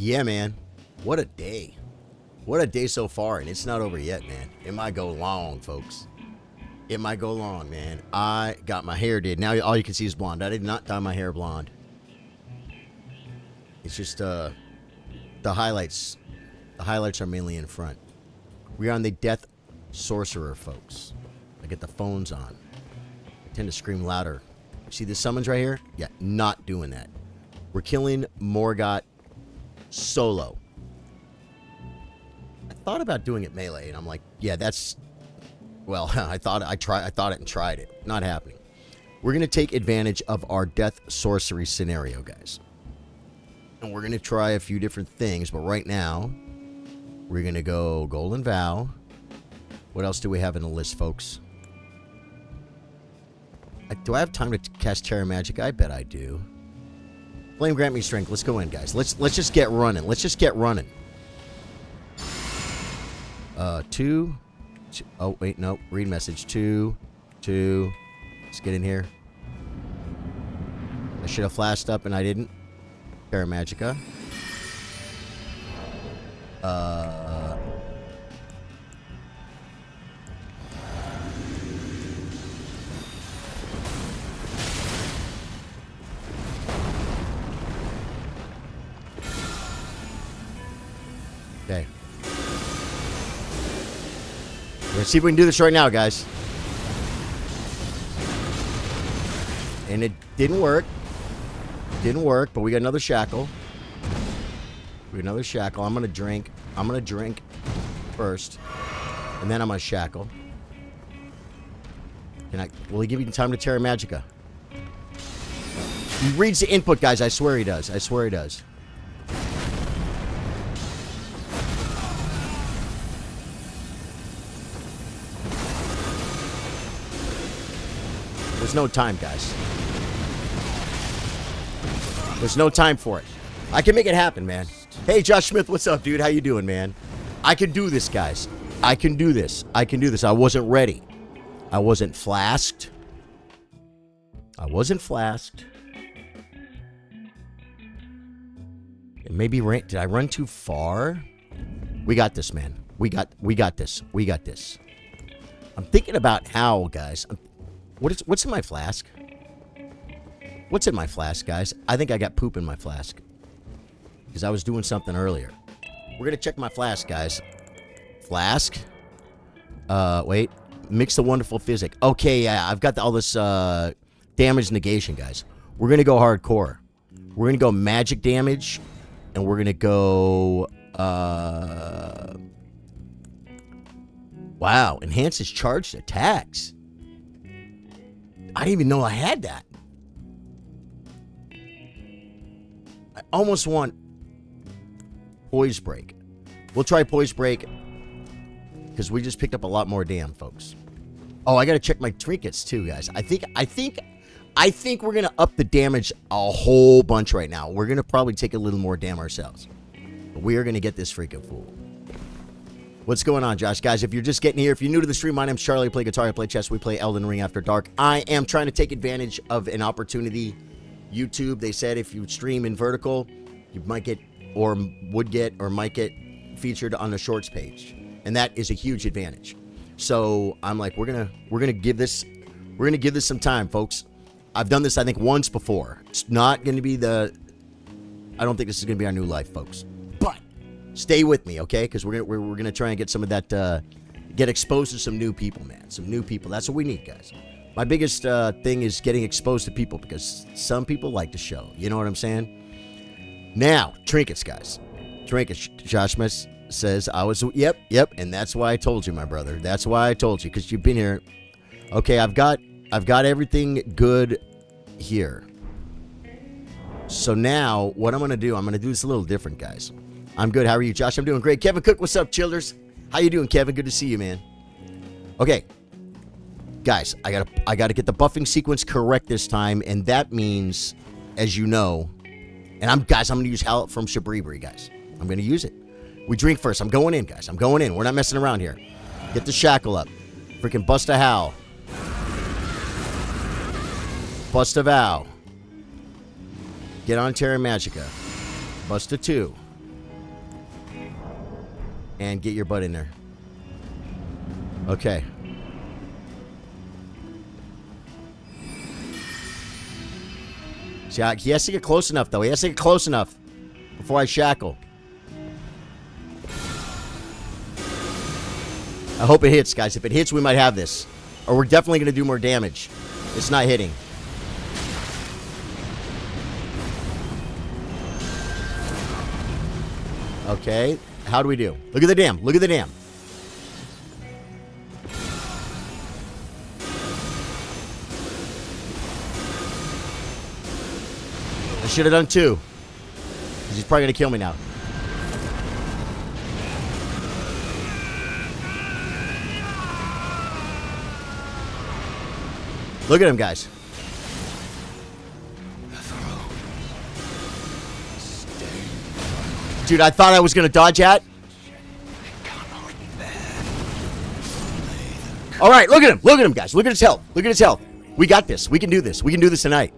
Yeah, man. What a day. What a day so far, and it's not over yet, man. It might go long, folks. It might go long, man. I got my hair did. Now all you can see is blonde. I did not dye my hair blonde. It's just the highlights. The highlights are mainly in front. We're on the Death Sorcerer, folks. I get the phones on. I tend to scream louder. See the summons right here? Yeah, not doing that. We're killing Morgot solo. I thought about doing it melee, and I'm like, yeah, that's... Well, I thought it and tried it. Not happening. We're going to take advantage of our Death Sorcery scenario, guys. And we're going to try a few different things, but right now, we're going to go Golden Vow. What else do we have in the list, folks? Do I have time to cast Terra Magic? I bet I do. Flame grant me strength. Let's go in, guys. Let's just get running. Let's just get running. Two. Oh, wait, no. Read message. Two. Let's get in here. I should have flashed up and I didn't. Terra Magica. Okay. Let's see if we can do this right now, guys. And it didn't work. Didn't work, but we got another shackle. We got another shackle. I'm gonna drink. I'm gonna drink first. And then I'm gonna shackle. Will he give you time to Terra Magica? He reads the input, guys. I swear he does. I swear he does. There's no time, guys. There's no time for it. I can make it happen, man. Hey, Josh Smith, what's up, dude? How you doing, man? I can do this, guys. I can do this. I can do this. I wasn't ready. I wasn't flasked. I wasn't flasked. And maybe did I run too far? We got this, man. We got this. We got this. I'm thinking about how, guys. What's in my flask? What's in my flask, guys? I think I got poop in my flask. Because I was doing something earlier. We're going to check my flask, guys. Flask. Wait. Mix the wonderful physic. Okay, yeah, I've got all this damage negation, guys. We're going to go hardcore. We're going to go magic damage. And we're going to go... Wow. Enhances charged attacks. I didn't even know I had that. I almost want Poise Break. We'll try Poise Break because we just picked up a lot more damn, folks. Oh, I got to check my trinkets too, guys. I think we're going to up the damage a whole bunch right now. We're going to probably take a little more damn ourselves. But we are going to get this freaking fool. What's going on, Josh? Guys, if you're just getting here, if you're new to the stream, my name's Charlie. I play guitar, I play chess, we play Elden Ring After Dark. I am trying to take advantage of an opportunity. YouTube, they said if you stream in vertical, you might get, or would get, or might get featured on the shorts page. And that is a huge advantage. So I'm like, we're gonna give this some time, folks. I've done this, I think, once before. It's not gonna be I don't think this is gonna be our new life, folks. Stay with me, okay? Because we're gonna try and get some of that, get exposed to some new people, man. Some new people. That's what we need, guys. My biggest thing is getting exposed to people because some people like to show. You know what I'm saying? Now, trinkets, guys. Trinkets. Josh Smith says I was. Yep. And that's why I told you, my brother. That's why I told you because you've been here. Okay, I've got everything good here. So now, what I'm gonna do? I'm gonna do this a little different, guys. I'm good. How are you, Josh? I'm doing great. Kevin Cook, what's up, chillers? How you doing, Kevin? Good to see you, man. Okay. Guys, I gotta get the buffing sequence correct this time, and that means, as you know, and I'm gonna use help from Shabribri, guys. I'm gonna use it. We drink first. I'm going in, guys. I'm going in. We're not messing around here. Get the shackle up. Freaking bust a howl. Bust a vow. Get on Terra Magica. Bust a 2. and get your butt in there. Okay. See, he has to get close enough, though. He has to get close enough before I shackle. I hope it hits, guys. If it hits, we might have this. Or we're definitely going to do more damage. It's not hitting. Okay. How do we do? Look at the dam. Look at the dam. I should have done 2. Because he's probably going to kill me now. Look at him, guys. Dude, I thought I was going to dodge at. All right, look at him. Look at him, guys. Look at his health. Look at his health. We got this. We can do this. We can do this tonight.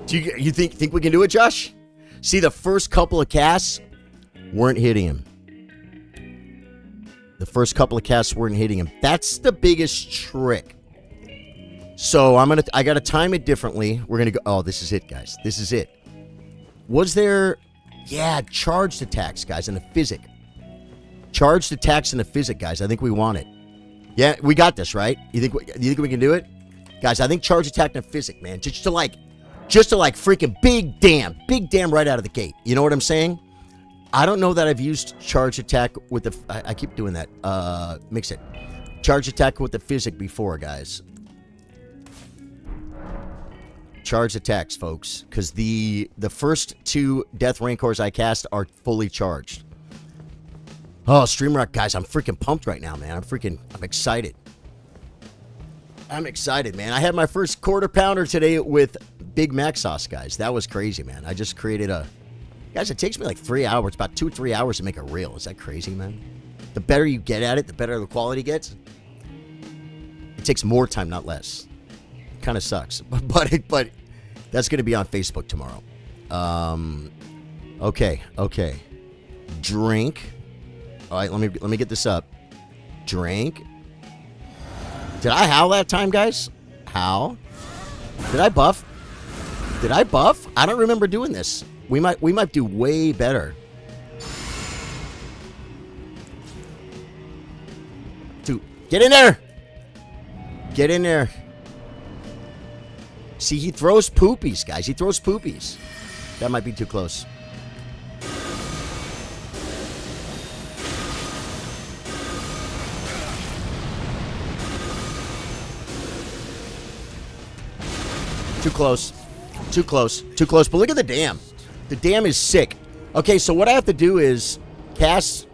Do you think we can do it, Josh? See, the first couple of casts weren't hitting him. The first couple of casts weren't hitting him. That's the biggest trick. So I gotta time it differently. We're gonna go. Oh, this is it, guys. This is it. Was there? Yeah, charged attacks, guys, and a physic. Charged attacks and a physic, guys. I think we want it. Yeah, we got this, right? You think we can do it, guys? I think charge attack and a physic, man. Just to like freaking big damn right out of the gate. You know what I'm saying? I don't know that I've used charge attack with the. I keep doing that. Mix it. Charge attack with the physic before, guys. Charge attacks, folks, because the first 2 Death Rancors I cast are fully charged. Oh, Streamrock, guys, I'm freaking pumped right now, man. I'm excited. I'm excited, man. I had my first quarter pounder today with Big Mac sauce, guys. That was crazy, man. I just created a... Guys, it takes me like 3 hours, about 2 or 3 hours to make a reel. Is that crazy, man? The better you get at it, the better the quality gets. It takes more time, not less. Kind of sucks, but that's going to be on Facebook tomorrow. Okay. Drink. All right, let me get this up. Drink. Did I howl that time, guys? Howl. Did I buff? I don't remember doing this. We might do way better. Dude, get in there. Get in there. See, he throws poopies, guys. He throws poopies. That might be too close. Too close. Too close. Too close. But look at the dam. The dam is sick. Okay, so what I have to do is cast,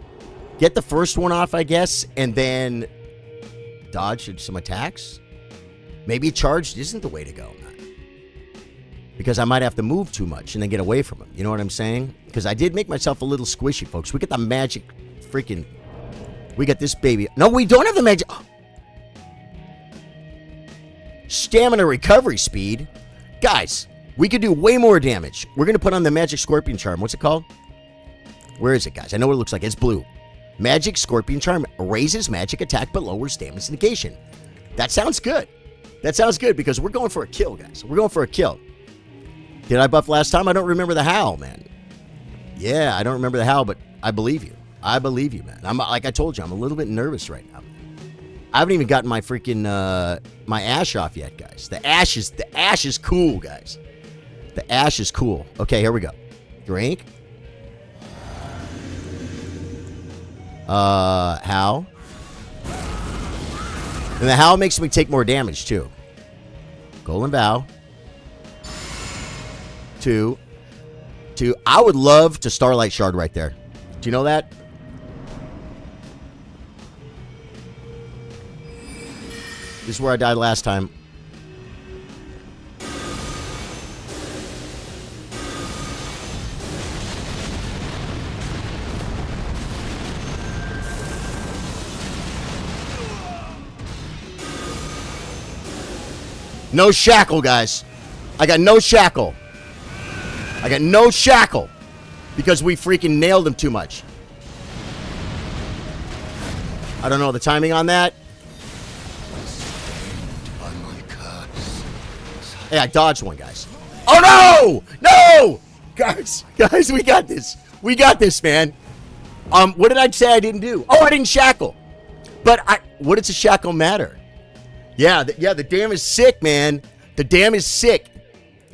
get the first one off, I guess, and then dodge some attacks. Maybe charged isn't the way to go. Because I might have to move too much and then get away from him. You know what I'm saying? Because I did make myself a little squishy, folks. We get the magic freaking... We got this baby. No, we don't have the magic... Oh. Stamina recovery speed. Guys, we could do way more damage. We're going to put on the magic scorpion charm. What's it called? Where is it, guys? I know what it looks like. It's blue. Magic scorpion charm raises magic attack but lowers damage negation. That sounds good. That sounds good because we're going for a kill, guys. We're going for a kill. Did I buff last time? I don't remember the howl, man. Yeah, I don't remember the howl, but I believe you. I believe you, man. I'm like I told you, I'm a little bit nervous right now. I haven't even gotten my freaking my ash off yet, guys. The ash is cool, guys. The ash is cool. Okay, here we go. Drink. Howl. And the howl makes me take more damage too. Golden Vow. 2. I would love to Starlight Shard right there. Do you know that? This is where I died last time. No shackle, guys. I got no shackle. I got no shackle because we freaking nailed him too much. I don't know the timing on that. Hey, I dodged one, guys. Oh, no! No! Guys, we got this. We got this, man. What did I say I didn't do? Oh, I didn't shackle. But what does a shackle matter? Yeah, the dam is sick, man. The dam is sick.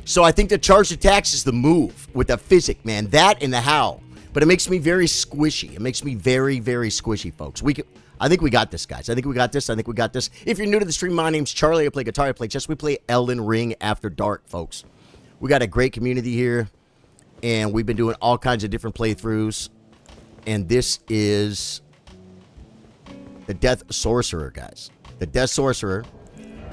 So I think the charged attacks is the move with the physic, man. That and the howl. But it makes me very squishy. It makes me very, very squishy, folks. I think we got this, guys. I think we got this. I think we got this. If you're new to the stream, my name's Charlie. I play guitar. I play chess. We play Elden Ring After Dark, folks. We got a great community here. And we've been doing all kinds of different playthroughs. And this is the Death Sorcerer, guys. The Death Sorcerer.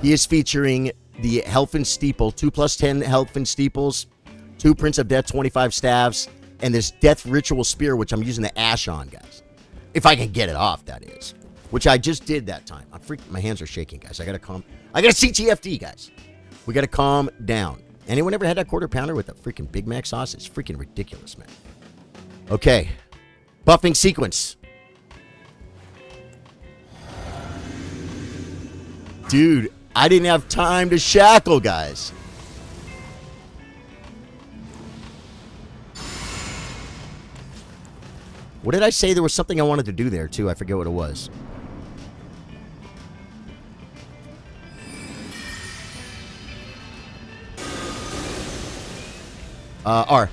He is featuring the Helfen Steeple, 2+10 Helfen Steeples, 2 Prince of Death 25 staves, and this Death Ritual Spear, which I'm using the ash on, guys. If I can get it off, that is. Which I just did that time. I'm freaking, my hands are shaking, guys. I got CTFD, guys. We gotta calm down. Anyone ever had that quarter pounder with a freaking Big Mac sauce? It's freaking ridiculous, man. Okay. Buffing sequence. Dude, I didn't have time to shackle, guys. What did I say? There was something I wanted to do there, too. I forget what it was. R.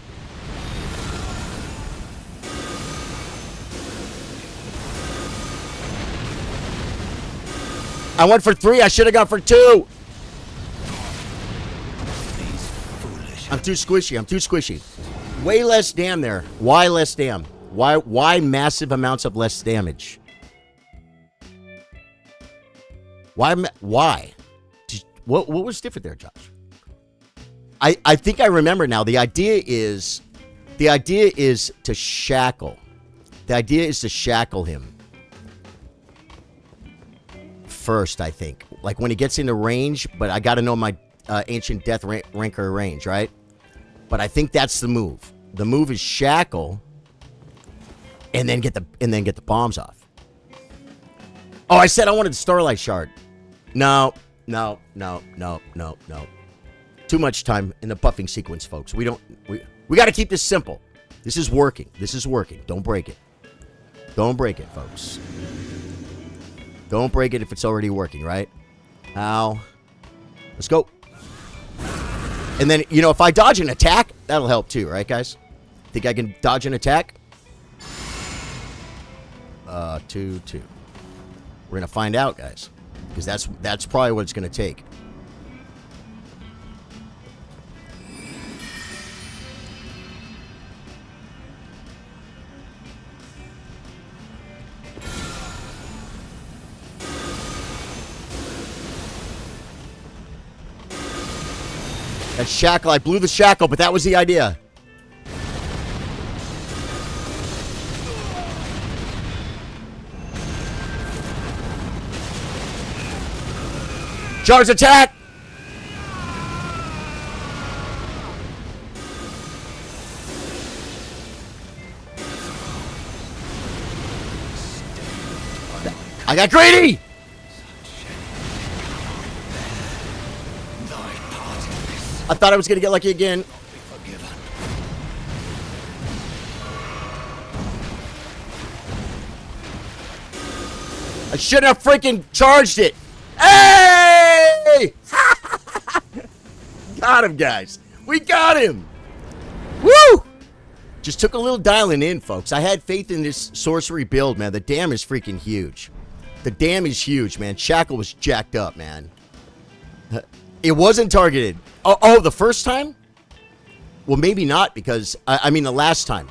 I went for 3. I should have gone for 2. I'm too squishy. I'm too squishy. Way less dam there. Why less dam? Why massive amounts of less damage? Why? What was different there, Josh? I think I remember now. The idea is to shackle. The idea is to shackle him first, I think. Like when he gets into range, but I got to know my Ancient Death Rancor range, right? But I think that's the move. The move is shackle, and then get the bombs off. Oh, I said I wanted the Starlight Shard. No. Too much time in the buffing sequence, folks. We got to keep this simple. This is working. This is working. Don't break it. Don't break it, folks. Don't break it if it's already working, right? How? Let's go. And then, you know, if I dodge an attack, that'll help too, right, guys? Think I can dodge an attack? 2-2. We're going to find out, guys. Because that's probably what it's going to take. That shackle, I blew the shackle, but that was the idea. Charge attack! I got greedy! I thought I was going to get lucky again. I shouldn't have freaking charged it. Hey! Got him, guys. We got him. Woo! Just took a little dialing in, folks. I had faith in this sorcery build, man. The dam is freaking huge. The dam is huge, man. Shackle was jacked up, man. It wasn't targeted. Oh, the first time? Well, maybe not, because, I mean, the last time.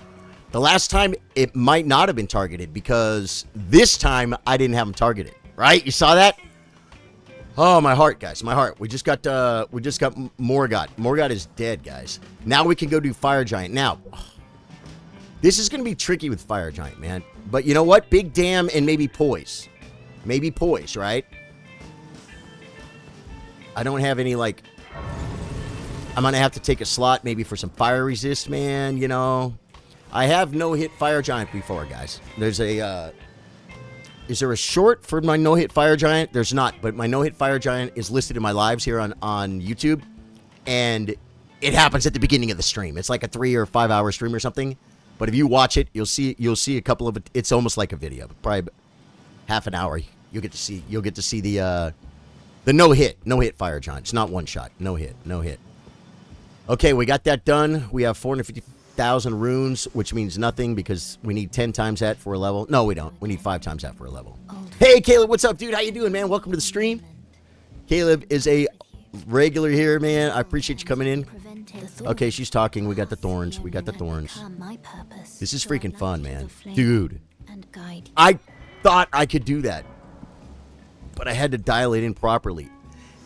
The last time, it might not have been targeted, because this time, I didn't have him targeted. Right? You saw that? Oh, my heart, guys. My heart. We just got Morgot. Morgot is dead, guys. Now we can go do Fire Giant. Now, this is going to be tricky with Fire Giant, man. But you know what? Big Dam and maybe Poise. Maybe Poise, right? I don't have any, like... I'm going to have to take a slot maybe for some fire resist, man, you know. I have no-hit Fire Giant before, guys. There's a Is there a short for my no-hit fire giant? There's not, but my no-hit fire giant is listed in my lives here on YouTube, and it happens at the beginning of the stream. It's like a 3 or 5 hour stream or something. But if you watch it, you'll see a couple of it. It's almost like a video, probably half an hour. You'll get to see the no-hit fire giant. It's not one shot, no hit. Okay, we got that done. We have 450,000 runes, which means nothing because we need 10 times that for a level. No, we don't. We need 5 times that for a level. Hey, Caleb, what's up, dude? How you doing, man? Welcome to the stream. Caleb is a regular here, man. I appreciate you coming in. Okay, she's talking. We got the thorns. This is freaking fun, man. Dude, I thought I could do that, but I had to dial it in properly.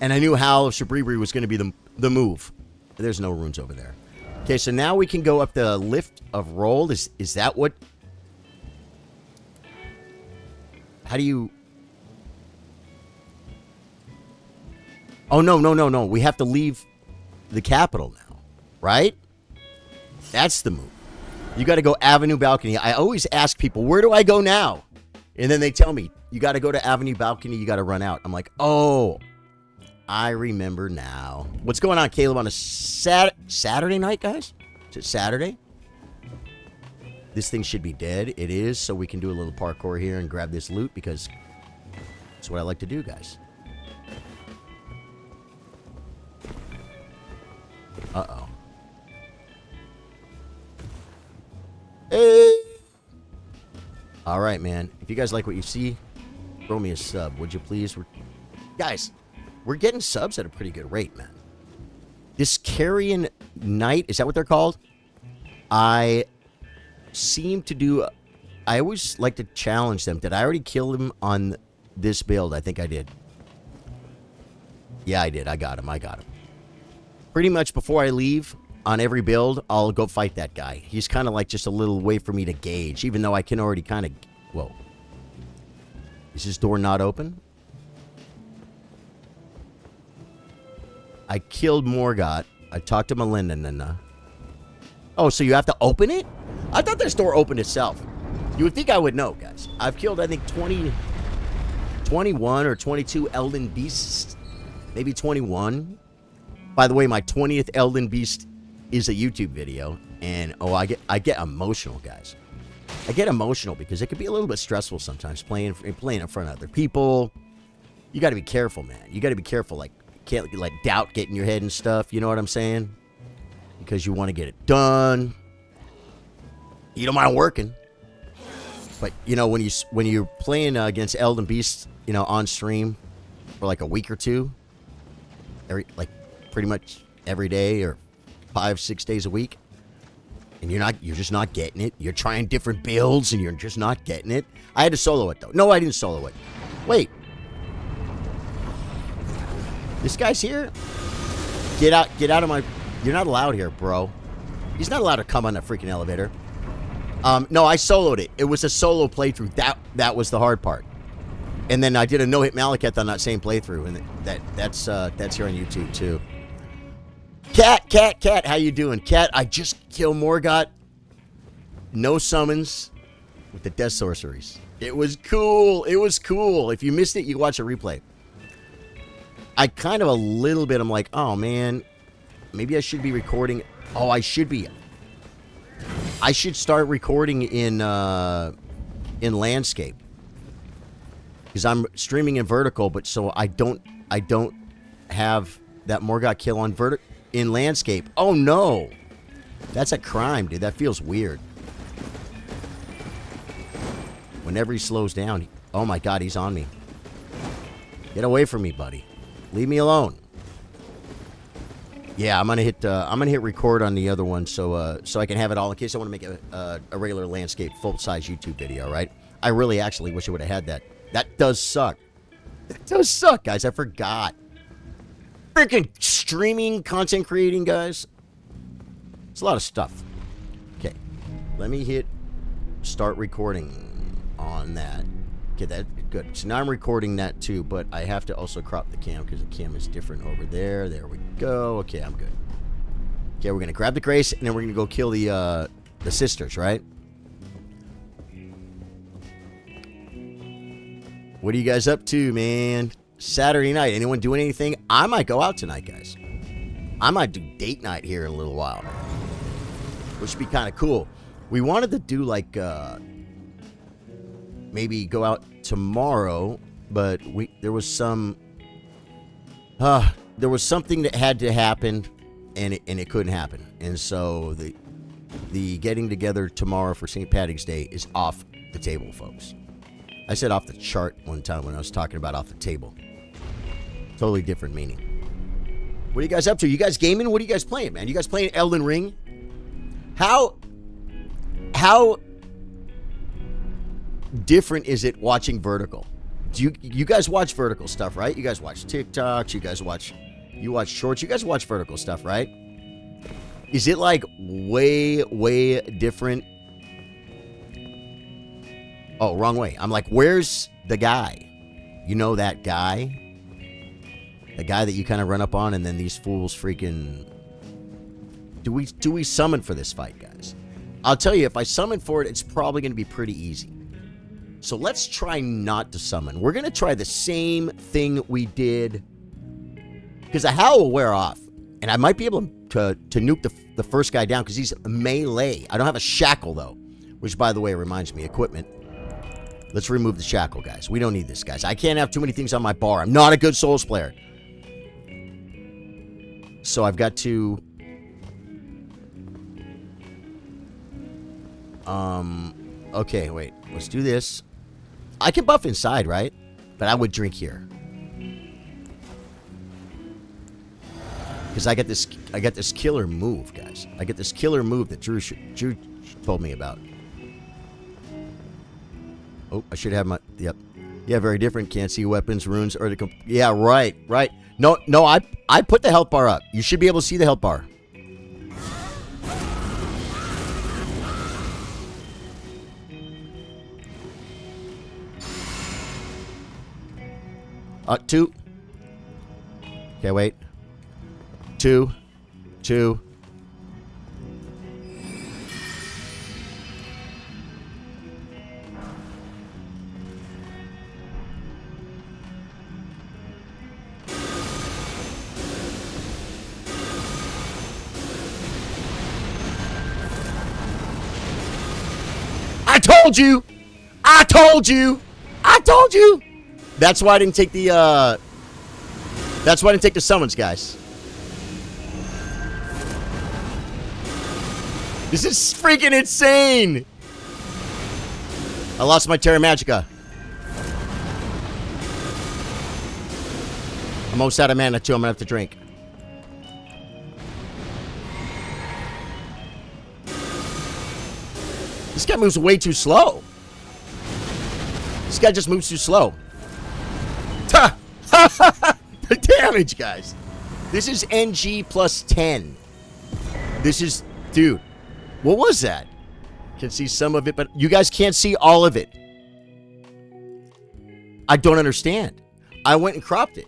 And I knew Howl of Shabribri was going to be the move. There's no runes over there. Okay, so now we can go up the lift of roll. Is that what? How do you? Oh, no. We have to leave the capital now, right? That's the move. You got to go Avenue Balcony. I always ask people, where do I go now? And then they tell me, you got to go to Avenue Balcony. You got to run out. I'm like, oh, I remember now. What's going on, Caleb, on a Saturday night, guys? Is it Saturday? This thing should be dead. It is, so we can do a little parkour here and grab this loot because that's what I like to do, guys. Uh-oh. Hey! All right, man. If you guys like what you see, throw me a sub, would you please? Guys, we're getting subs at a pretty good rate, man. This Carrion Knight, is that what they're called? I seem to do... I always like to challenge them. Did I already kill him on this build? I think I did. Yeah, I did. I got him. Pretty much before I leave on every build, I'll go fight that guy. He's kind of like just a little way for me to gauge, even though I can already kind of... Whoa. Is this door not open? I killed Morgot. I talked to Melinda. Oh, so you have to open it? I thought this door opened itself. You would think I would know, guys. I've killed, I think, 21 or 22 Elden Beasts. Maybe 21. By the way, my 20th Elden Beast is a YouTube video. And, oh, I get emotional, guys. I get emotional because it can be a little bit stressful sometimes playing in front of other people. You got to be careful, man. You got to be careful. Like, you can't let doubt get in your head and stuff. You know what I'm saying? Because you want to get it done. You don't mind working. But, you know, when you're playing against Elden Beasts, you know, on stream for like a week or two, pretty much every day or 5-6 days a week, and you're just not getting it. You're trying different builds and you're just not getting it. I had to solo it though. No, I didn't solo it. Wait. This guy's here? Get out of my... You're not allowed here, bro. He's not allowed to come on the freaking elevator. No, I soloed it. It was a solo playthrough. That was the hard part. And then I did a no-hit Malekith on that same playthrough, and that's here on YouTube too. Cat, how you doing? Cat, I just killed Morgot. No summons with the death sorceries. It was cool. If you missed it, you watch a replay. I kind of a little bit, I'm like, oh man, maybe I should be recording. Oh, I should be. I should start recording in landscape. Because I'm streaming in vertical, but so I don't have that Morgot kill on in landscape. Oh no. That's a crime, dude. That feels weird. Whenever he slows down, oh my god, he's on me. Get away from me, buddy. Leave me alone. Yeah, I'm gonna hit record on the other one so I can have it all in case I want to make a regular landscape full-size YouTube video, right? I really actually wish I would have had that. That does suck. That does suck, guys. I forgot. Freaking streaming, content creating, guys. It's a lot of stuff. Okay. Let me hit start recording on that. Okay, that's good. So now I'm recording that too, but I have to also crop the cam because the cam is different over there. There we go. Okay, I'm good. Okay, we're going to grab the Grace, and then we're going to go kill the sisters, right? What are you guys up to, man? Saturday night. Anyone doing anything? I might go out tonight, guys. I might do date night here in a little while, man. Which would be kind of cool. We wanted to do like maybe go out tomorrow, but there was something that had to happen, and it couldn't happen. And so the getting together tomorrow for St. Patrick's Day is off the table, folks. I said off the chart one time when I was talking about off the table. Totally different meaning. What are you guys up to? You guys gaming? What are you guys playing, man? You guys playing Elden Ring? How different is it watching Vertical? Do you guys watch Vertical stuff, right? You guys watch TikToks, you watch shorts, you guys watch Vertical stuff, right? Is it like way different? Oh, wrong way. I'm like, where's the guy? You know that guy? The guy that you kind of run up on, and then these fools freaking... Do we summon for this fight, guys? I'll tell you, if I summon for it, it's probably going to be pretty easy. So let's try not to summon. We're going to try the same thing we did. Because the howl will wear off. And I might be able to nuke the first guy down because he's melee. I don't have a shackle, though. Which, by the way, reminds me, equipment. Let's remove the shackle, guys. We don't need this, guys. I can't have too many things on my bar. I'm not a good Souls player. So I've got to... Okay, wait. Let's do this. I can buff inside, right? But I would drink here. Because I got this killer move, guys. I get this killer move that Drew told me about. Oh, I should have my... Yep. Yeah, very different. Can't see weapons, runes, or the... Yeah, right. No, I put the health bar up. You should be able to see the health bar. Two. Okay, wait. Two. I told you. That's why I didn't take the summons, guys. This is freaking insane. I lost my Terra Magica. I'm almost out of mana, too. I'm going to have to drink. This guy moves way too slow. This guy just moves too slow. The damage, guys. This is NG plus 10. This is... Dude. What was that? Can see some of it, but you guys can't see all of it. I don't understand. I went and cropped it.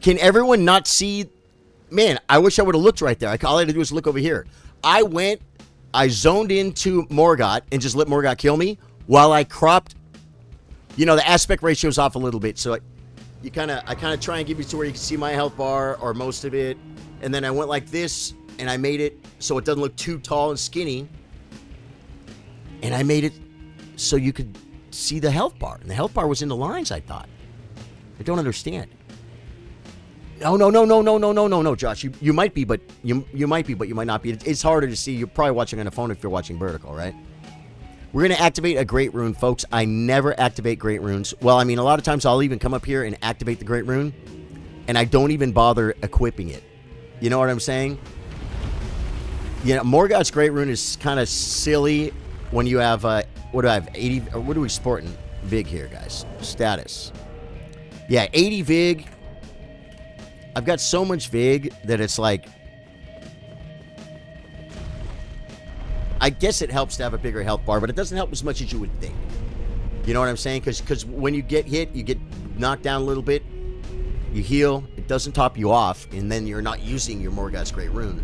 Can everyone not see? Man, I wish I would have looked right there. All I had to do was look over here. I zoned into Morgot and just let Morgot kill me while I cropped. You know, the aspect ratio's off a little bit, so I kind of try and give you to where you can see my health bar or most of it. And then I went like this, and I made it so it doesn't look too tall and skinny. And I made it so you could see the health bar. And the health bar was in the lines, I thought. I don't understand. No, Josh. You might be, but you might be, but you might not be. It's harder to see. You're probably watching on a phone if you're watching vertical, right? We're going to activate a Great Rune, folks. I never activate Great Runes. Well, I mean, a lot of times I'll even come up here and activate the Great Rune, and I don't even bother equipping it. You know what I'm saying? Yeah, Morgoth's Great Rune is kind of silly when you have, what do I have, 80, what are we sporting? Vig here, guys. Status. Yeah, 80 Vig. I've got so much Vig that it's like, I guess it helps to have a bigger health bar, but it doesn't help as much as you would think. You know what I'm saying? Because when you get hit, you get knocked down a little bit, you heal, it doesn't top you off, and then you're not using your Morgoth's Great Rune.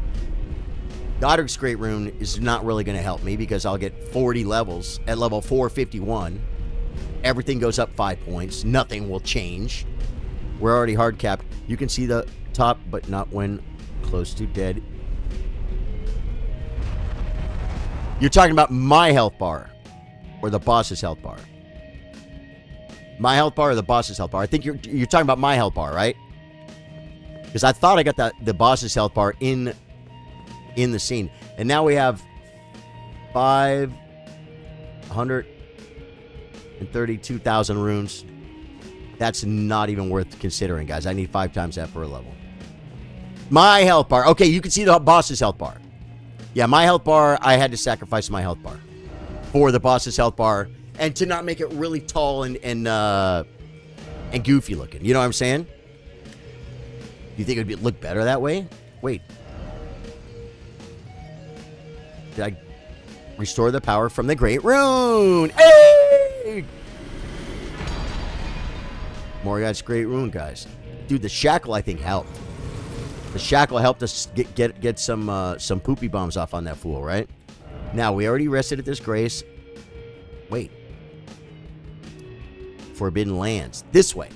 Godric's Great Rune is not really going to help me because I'll get 40 levels at level 451. Everything goes up 5 points. Nothing will change. We're already hard capped. You can see the top, but not when close to dead. You're talking about my health bar or the boss's health bar? My health bar or the boss's health bar? I think you're talking about my health bar, right? Because I thought I got the boss's health bar in the scene. And now we have 532,000 runes. That's not even worth considering, guys. I need 5 times that for a level. My health bar. Okay, you can see the boss's health bar. Yeah, my health bar, I had to sacrifice my health bar for the boss's health bar and to not make it really tall and goofy looking. You know what I'm saying? You think it would look better that way? Wait. Did I restore the power from the Great Rune? Hey! Morgot's Great Rune, guys. Dude, the shackle, I think, helped. The shackle helped us get some poopy bombs off on that fool, right? Now, we already rested at this grace. Wait. Forbidden Lands. This way.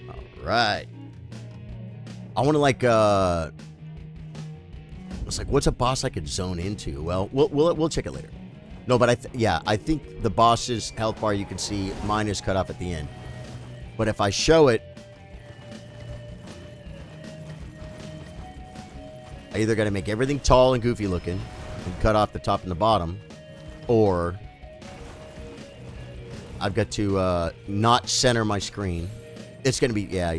All right. I want to, like, it's like, what's a boss I could zone into? Well, we'll check it later. No, but I think the boss's health bar, you can see mine is cut off at the end. But if I show it, I either got to make everything tall and goofy looking and cut off the top and the bottom, or I've got to not center my screen. It's going to be, yeah.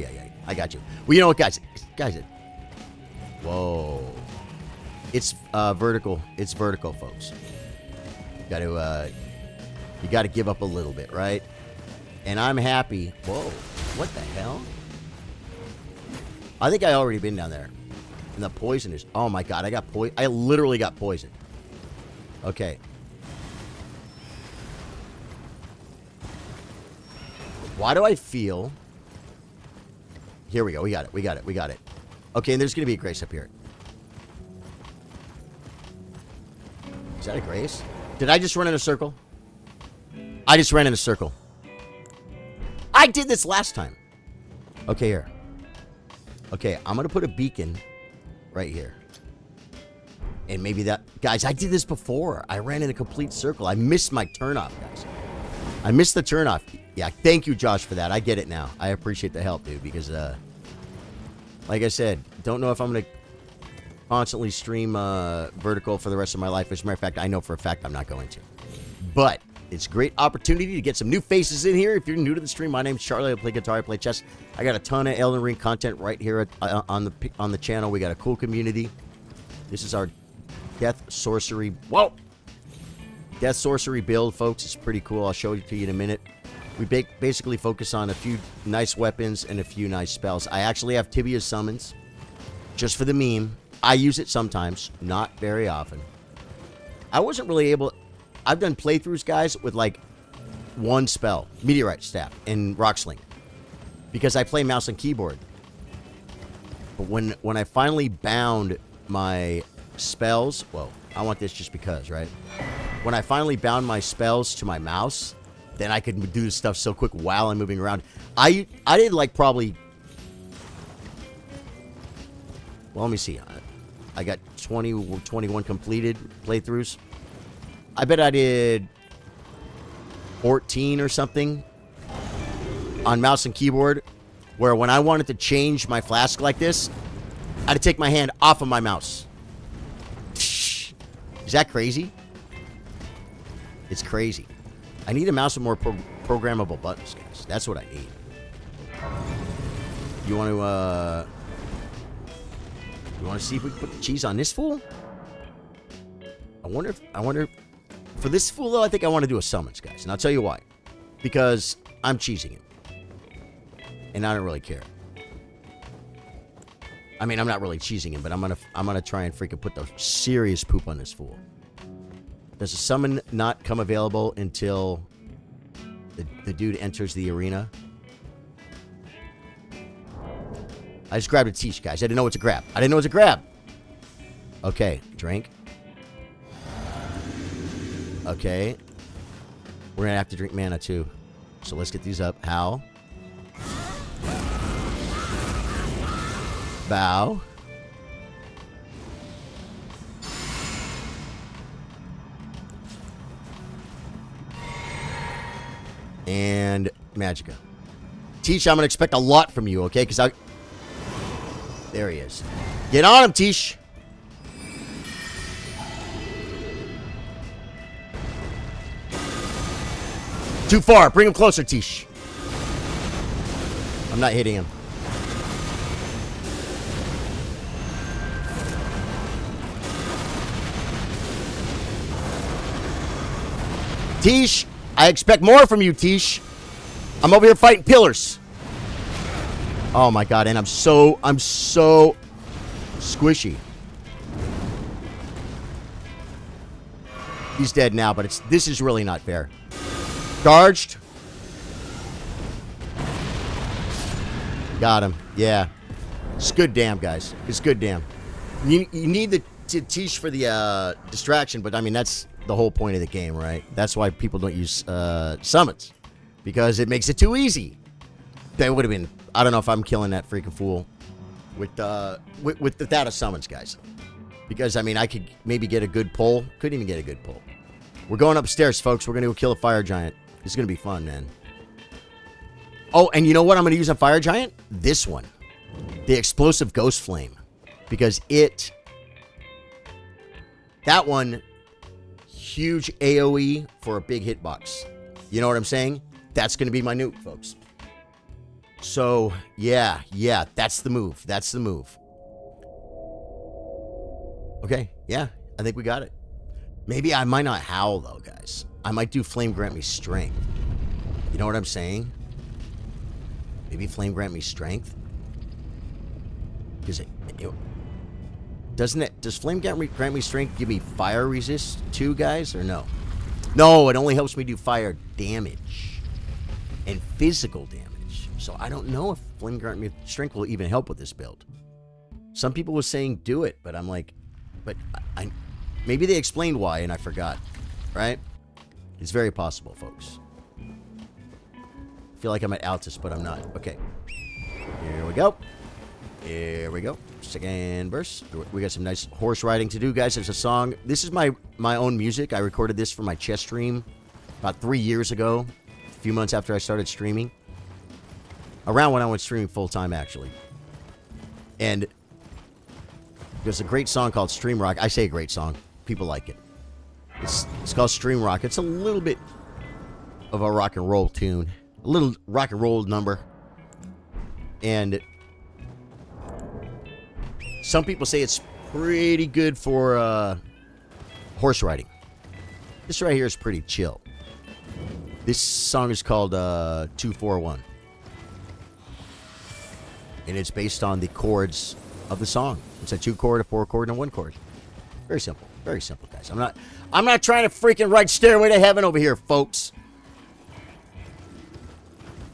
I got you. Well, you know what, guys, whoa. It's vertical. It's vertical, folks. You got to give up a little bit, right? And I'm happy. Whoa, what the hell? I think I already been down there. And the poison is, oh my god, I literally got poisoned. Okay. Why do I feel? Here we go. We got it. Okay, and there's going to be a grace up here. Is that a grace? Did I just run in a circle? I just ran in a circle. I did this last time. Okay, here. Okay, I'm going to put a beacon right here. And maybe that... Guys, I did this before. I ran in a complete circle. I missed my turnoff, guys. I missed the turnoff. Yeah, thank you, Josh, for that. I get it now. I appreciate the help, dude, because, like I said, don't know if I'm going to constantly stream vertical for the rest of my life. As a matter of fact, I know for a fact I'm not going to. But it's a great opportunity to get some new faces in here. If you're new to the stream, my name's Charlie. I play guitar, I play chess. I got a ton of Elden Ring content right here on the channel. We got a cool community. This is our Death Sorcery. Whoa! Death Sorcery build, folks. It's pretty cool. I'll show it to you in a minute. We basically focus on a few nice weapons and a few nice spells. I actually have Tibia summons just for the meme. I use it sometimes, not very often. I wasn't really able... I've done playthroughs, guys, with like one spell, Meteorite Staff and Rock Sling, because I play mouse and keyboard. But when I finally bound my spells, well, I want this just because, right? When I finally bound my spells to my mouse, then I could do stuff so quick while I'm moving around. I did like probably... Well, let me see. I got 21 completed playthroughs. I bet I did 14 or something on mouse and keyboard, where when I wanted to change my flask like this, I had to take my hand off of my mouse. Is that crazy? It's crazy. I need a mouse with more programmable buttons, guys. That's what I need. You want to see if we can put the cheese on this fool? I wonder if for this fool, though, I think I want to do a summons, guys. And I'll tell you why. Because I'm cheesing him. And I don't really care. I mean, I'm not really cheesing him, but I'm gonna try and freaking put the serious poop on this fool. Does a summon not come available until the dude enters the arena? I just grabbed a teach, guys. I didn't know what to grab. Okay, drink. Okay. We're gonna have to drink mana too. So let's get these up. Howl. Bow. And Magicka. Tish, I'm going to expect a lot from you, okay? Because I... There he is. Get on him, Tish. Too far. Bring him closer, Tish. I'm not hitting him. Tish, I expect more from you, Tish. I'm over here fighting pillars. Oh my god, and I'm so squishy. He's dead now, but this is really not fair. Charged. Got him. Yeah. It's good damn, guys. It's good damn. You need the Tish for the distraction, but I mean, that's the whole point of the game, right? That's why people don't use summons. Because it makes it too easy. That would have been... I don't know if I'm killing that freaking fool with the data summons, guys. Because, I mean, I could maybe get a good pull. Couldn't even get a good pull. We're going upstairs, folks. We're going to go kill a fire giant. This is going to be fun, man. Oh, and you know what I'm going to use on fire giant? This one. The explosive ghost flame. Because it... That one... Huge AoE for a big hitbox. You know what I'm saying? That's going to be my nuke, folks. So, yeah, that's the move. That's the move. Okay, yeah, I think we got it. Maybe I might not howl, though, guys. I might do Flame Grant Me Strength. You know what I'm saying? Maybe Flame Grant Me Strength? Because does Flame Grant Me Strength give me fire resist too, guys, or no? No, it only helps me do fire damage and physical damage. So I don't know if Flame Grant Me Strength will even help with this build. Some people were saying do it, but I'm like, but I maybe they explained why and I forgot, right? It's very possible, folks. I feel like I'm at Altus, but I'm not. Okay. Here we go. Here we go. Second verse. We got some nice horse riding to do, guys. There's a song. This is my own music. I recorded this for my chess stream about 3 years ago, a few months after I started streaming. Around when I went streaming full-time, actually. And there's a great song called Stream Rock. I say a great song. People like it. It's called Stream Rock. It's a little bit of a rock and roll tune. A little rock and roll number. And some people say it's pretty good for horse riding. This right here is pretty chill. This song is called 241. And it's based on the chords of the song. It's a 2-chord, a 4-chord, and a 1-chord. Very simple. Very simple, guys. I'm not trying to freaking write Stairway to Heaven over here, folks.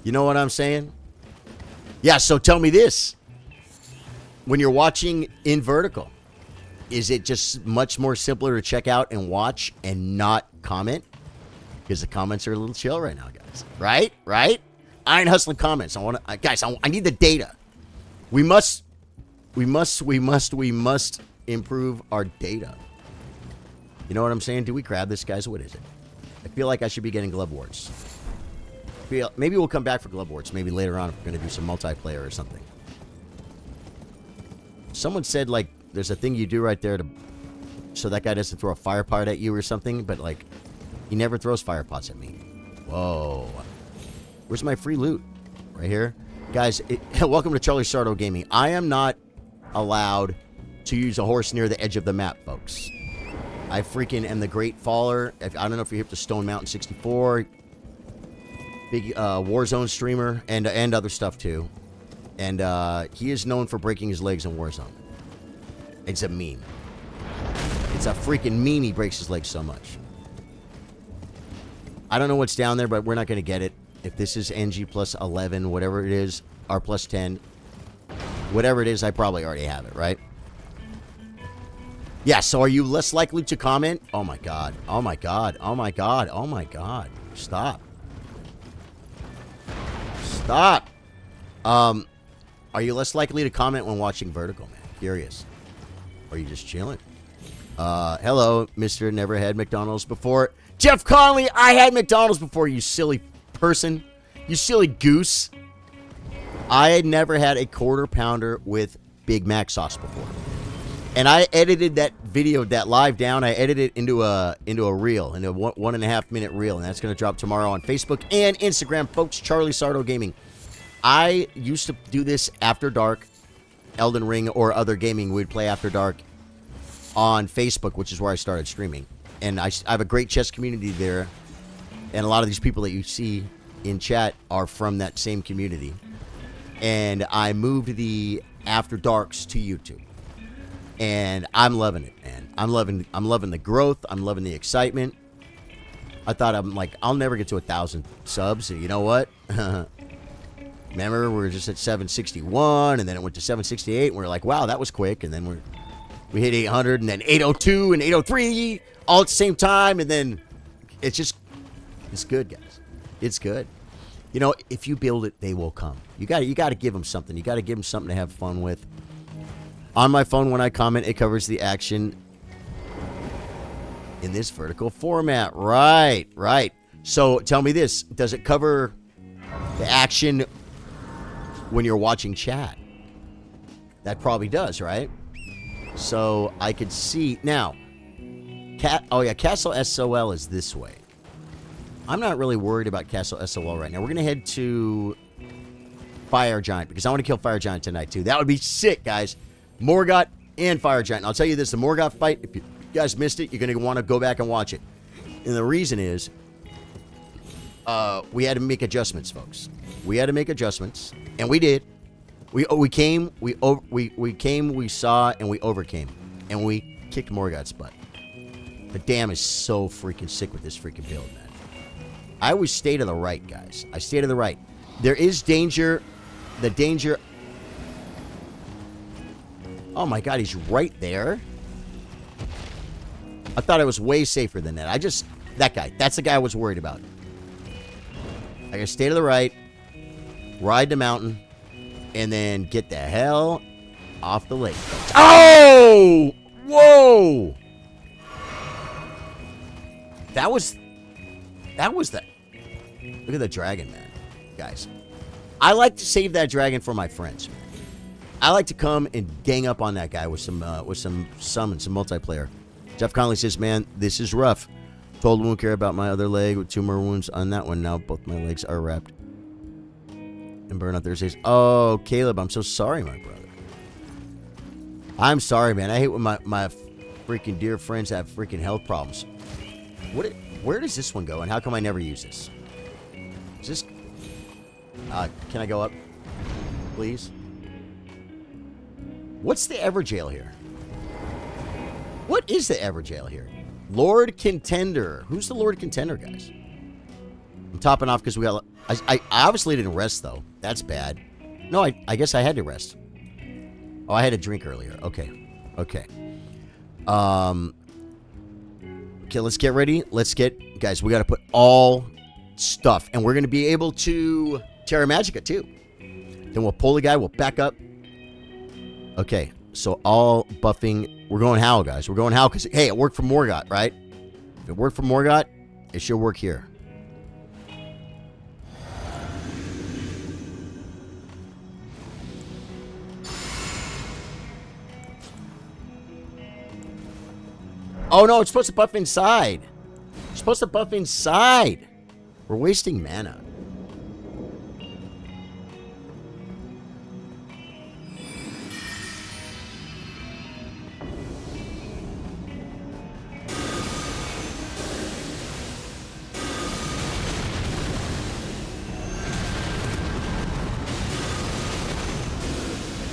You know what I'm saying? Yeah, so tell me this. When you're watching in vertical, is it just much more simpler to check out and watch and not comment? Because the comments are a little chill right now, guys. Right? Right? I ain't hustling comments. Guys, I need the data. We must improve our data. You know what I'm saying? Do we grab this, guys? What is it? I feel like I should be getting Glove Wars. Maybe we'll come back for Glove Wars. Maybe later on if we're going to do some multiplayer or something. Someone said, like, there's a thing you do right there so that guy doesn't throw a fire pot at you or something, but, like, he never throws fire pots at me. Whoa. Where's my free loot? Right here. Guys, welcome to Charlie Sardo Gaming. I am not allowed to use a horse near the edge of the map, folks. I freaking am the Great Faller. I don't know if you're hip to Stone Mountain 64. Big Warzone streamer and other stuff, too. And he is known for breaking his legs in Warzone. It's a meme. It's a freaking meme he breaks his legs so much. I don't know what's down there, but we're not going to get it. If this is NG plus 11, whatever it is, R plus 10, whatever it is, I probably already have it, right? Yeah, so are you less likely to comment? Oh my god. Oh my god. Oh my god. Oh my god. Stop. Stop. Are you less likely to comment when watching Vertical, man? Curious. Or are you just chilling? Hello, Mr. Never Had McDonald's Before. Jeff Conley, I had McDonald's before, you silly person. You silly goose. I had never had a quarter pounder with Big Mac sauce before. And I edited that video, that live down. I edited it into a reel, into a 1.5 minute reel. And that's going to drop tomorrow on Facebook and Instagram, folks. Charlie Sardo Gaming. I used to do this after dark, Elden Ring or other gaming. We'd play after dark on Facebook, which is where I started streaming. And I have a great chess community there. And a lot of these people that you see in chat are from that same community. And I moved the after darks to YouTube. And I'm loving it, man. I'm loving the growth. I'm loving the excitement. I thought I'll never get to 1,000 subs. You know what? Remember, we were just at 761, and then it went to 768, and we were like, wow, that was quick. And then we hit 800, and then 802 and 803 all at the same time. And then it's good, guys. It's good. You know, if you build it, they will come. You got to give them something. You got to give them something to have fun with. On my phone, when I comment, it covers the action in this vertical format. Right. So tell me this. Does it cover the action when you're watching chat? That probably does, right? So I could see. Now, Castle SOL is this way. I'm not really worried about Castle SOL right now. We're going to head to Fire Giant because I want to kill Fire Giant tonight, too. That would be sick, guys. Morgot and Fire Giant. And I'll tell you this, the Morgot fight, if you guys missed it, you're going to want to go back and watch it. And the reason is we had to make adjustments, folks. We had to make adjustments, and we did. We came, we saw, and we overcame. And we kicked Morgot's butt. The dam is so freaking sick with this freaking build, man. I always stay to the right, guys. I stay to the right. There is danger. The danger... Oh my god, he's right there. I thought I was way safer than that. That guy. That's the guy I was worried about. I gotta stay to the right, ride the mountain, and then get the hell off the lake. Oh! Whoa! That was the... Look at the dragon, man. Guys. I like to save that dragon for my friends. I like to come and gang up on that guy with some summon, some multiplayer. Jeff Conley says, man, this is rough. Told won't care about my other leg with 2 more wounds on that one. Now both my legs are wrapped. And Burnout Thursdays. Oh, Caleb, I'm so sorry, my brother. I'm sorry, man. I hate when my freaking dear friends have freaking health problems. Where does this one go, and how come I never use this? Is this... can I go up? Please? What's the Everjail here? What is the Everjail here? Lord Contender. Who's the Lord Contender, guys? I'm topping off because we got... I obviously didn't rest, though. That's bad. No, I guess I had to rest. Oh, I had a drink earlier. Okay. Okay, let's get ready. Guys, we got to put all stuff. And we're going to be able to Terra Magica, too. Then we'll pull the guy. We'll back up. Okay, so all buffing. We're going Howl, guys. We're going Howl because, hey, it worked for Morgot, right? If it worked for Morgot, it should work here. Oh, no, it's supposed to buff inside. It's supposed to buff inside. We're wasting mana.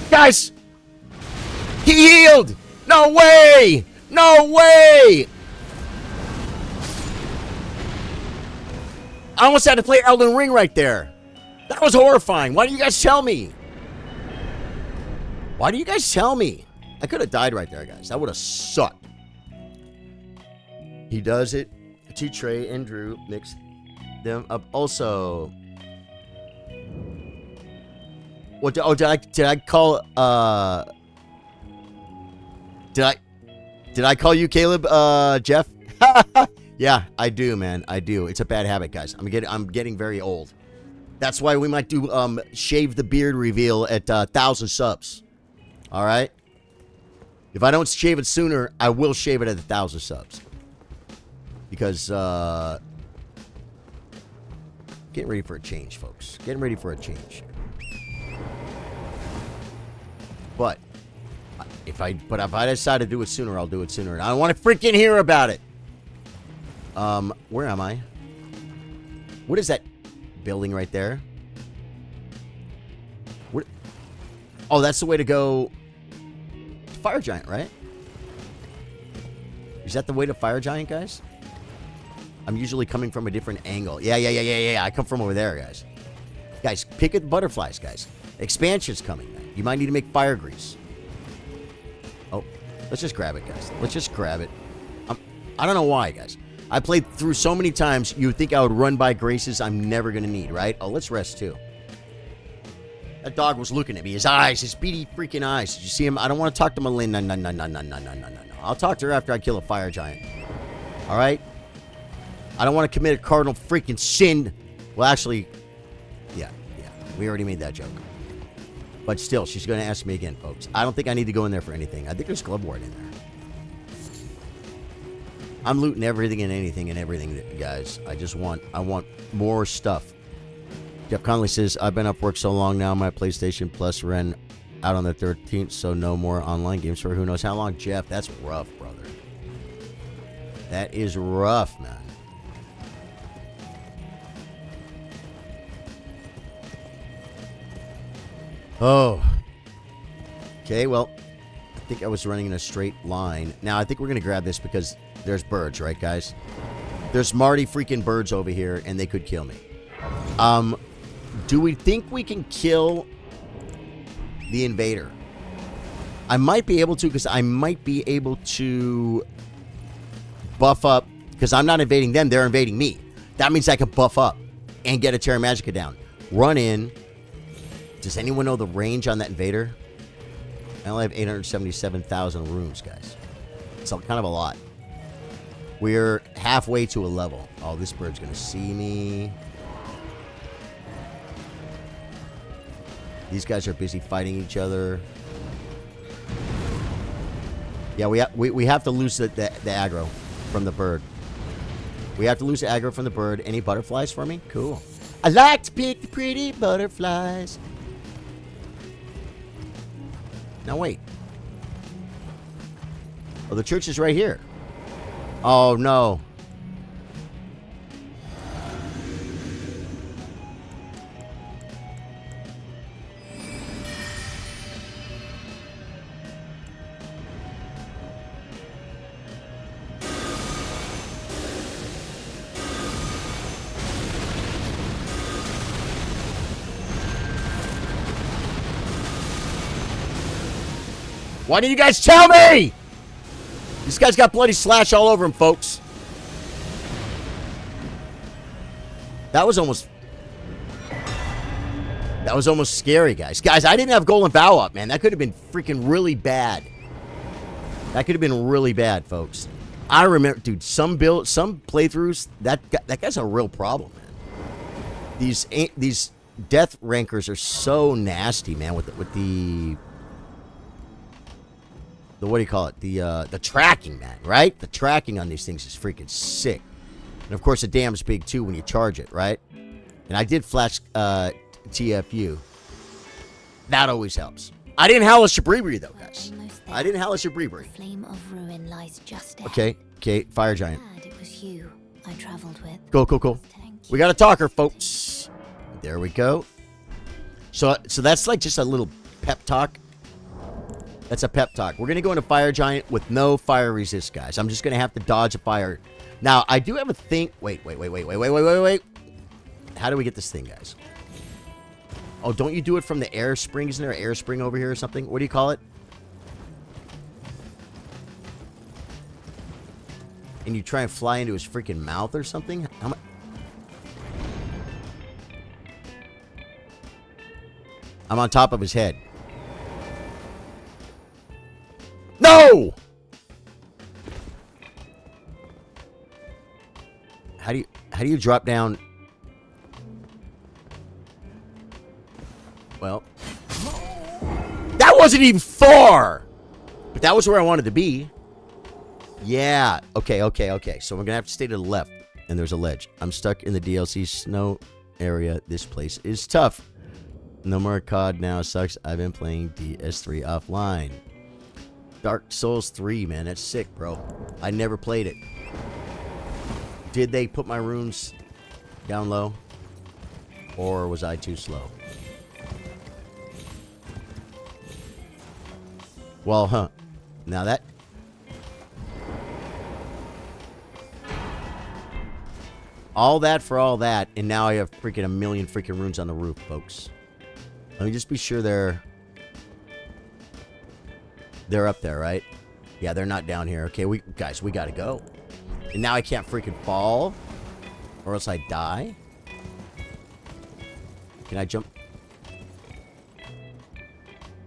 Guys! He healed! No way! No way! I almost had to play Elden Ring right there. That was horrifying. Why do you guys tell me? Why do you guys tell me? I could have died right there, guys. That would have sucked. He does it to Trey and Drew. Mix them up. Also, what? Did I call? Did I call you Caleb? Jeff? Yeah, I do, man. I do. It's a bad habit, guys. I'm getting very old. That's why we might do shave the beard reveal at 1,000 subs. All right. If I don't shave it sooner, I will shave it at 1,000 subs. Because getting ready for a change, folks. Getting ready for a change. But if I decide to do it sooner, I'll do it sooner. And I don't want to freaking hear about it. Where am I? What is that building right there? What? Oh, that's the way to go. Fire Giant, right? Is that the way to Fire Giant, guys? I'm usually coming from a different angle. Yeah. I come from over there, guys. Guys, pick at the butterflies, guys. Expansion's coming, man. You might need to make fire grease. Oh, let's just grab it, guys. Let's just grab it. I don't know why, guys. I played through so many times, you would think I would run by graces I'm never going to need, right? Oh, let's rest, too. That dog was looking at me. His eyes, his beady freaking eyes. Did you see him? I don't want to talk to Malin. No. I'll talk to her after I kill a fire giant. All right? I don't want to commit a cardinal freaking sin. Well, actually, yeah. We already made that joke. But still, she's going to ask me again, folks. I don't think I need to go in there for anything. I think there's Glove Ward in there. I'm looting everything and everything, guys. I want more stuff. Jeff Conley says, I've been off work so long now, my PlayStation Plus ran out on the 13th, so no more online games for who knows how long. Jeff, that's rough, brother. That is rough, man. Oh. Okay, well, I think I was running in a straight line. Now, I think we're going to grab this because there's birds, right, guys? There's Marty freaking birds over here, and they could kill me. Do we think we can kill the invader? I might be able to, because I might be able to buff up, because I'm not invading them, they're invading me. That means I can buff up and get a Terra Magica down. Run in. Does anyone know the range on that invader? I only have 877,000 rooms, guys. It's kind of a lot. We're halfway to a level. Oh, this bird's going to see me. These guys are busy fighting each other. Yeah, we have to lose the aggro from the bird. We have to lose the aggro from the bird. Any butterflies for me? Cool. I like to pick the pretty butterflies. Now, wait. Oh, the church is right here. Oh, no. Why didn't you guys tell me? This guy's got bloody slash all over him, folks. That was almost scary, guys. Guys, I didn't have Golden Vow up, man. That could have been freaking really bad. That could have been really bad, folks. I remember, dude, some playthroughs, that guy's a real problem, man. These death rankers are so nasty, man, with the what do you call it? The tracking, man, right? The tracking on these things is freaking sick. And of course, the dam's big too when you charge it, right? And I did flash TFU. That always helps. I didn't howl a Shabribri though, guys. I didn't howl a Shabribri. Flame of ruin lies just ahead. Okay, fire giant. It was you I traveled with. Cool. We got a talker, folks. There we go. So that's like just a little pep talk. That's a pep talk. We're going to go into Fire Giant with no fire resist, guys. I'm just going to have to dodge a fire. Now, I do have a thing. Wait. How do we get this thing, guys? Oh, don't you do it from the air spring? Isn't there an air spring over here or something? What do you call it? and you try and fly into his freaking mouth or something? How much? I'm on top of his head. No! How do you drop down? Well, that wasn't even far, but that was where I wanted to be. Yeah. Okay. So we're gonna have to stay to the left, and there's a ledge. I'm stuck in the DLC snow area. This place is tough. No more COD now. Sucks. I've been playing DS3 offline. Dark Souls 3, man. That's sick, bro. I never played it. Did they put my runes down low? Or was I too slow? Well, huh. Now that... all that for all that, and now I have freaking a million freaking runes on the roof, folks. Let me just be sure they're up there, right? Yeah, they're not down here. Okay, guys, we gotta go. And now I can't freaking fall, or else I die. Can I jump?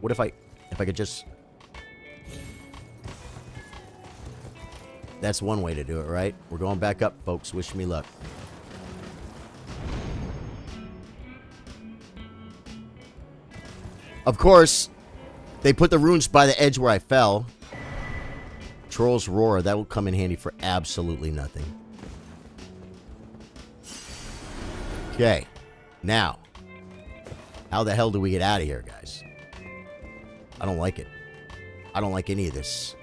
What if I could just... That's one way to do it, right? We're going back up, folks. Wish me luck. Of course, they put the runes by the edge where I fell. Troll's Roar, that will come in handy for absolutely nothing. Okay, now, how the hell do we get out of here, guys? I don't like it. I don't like any of this.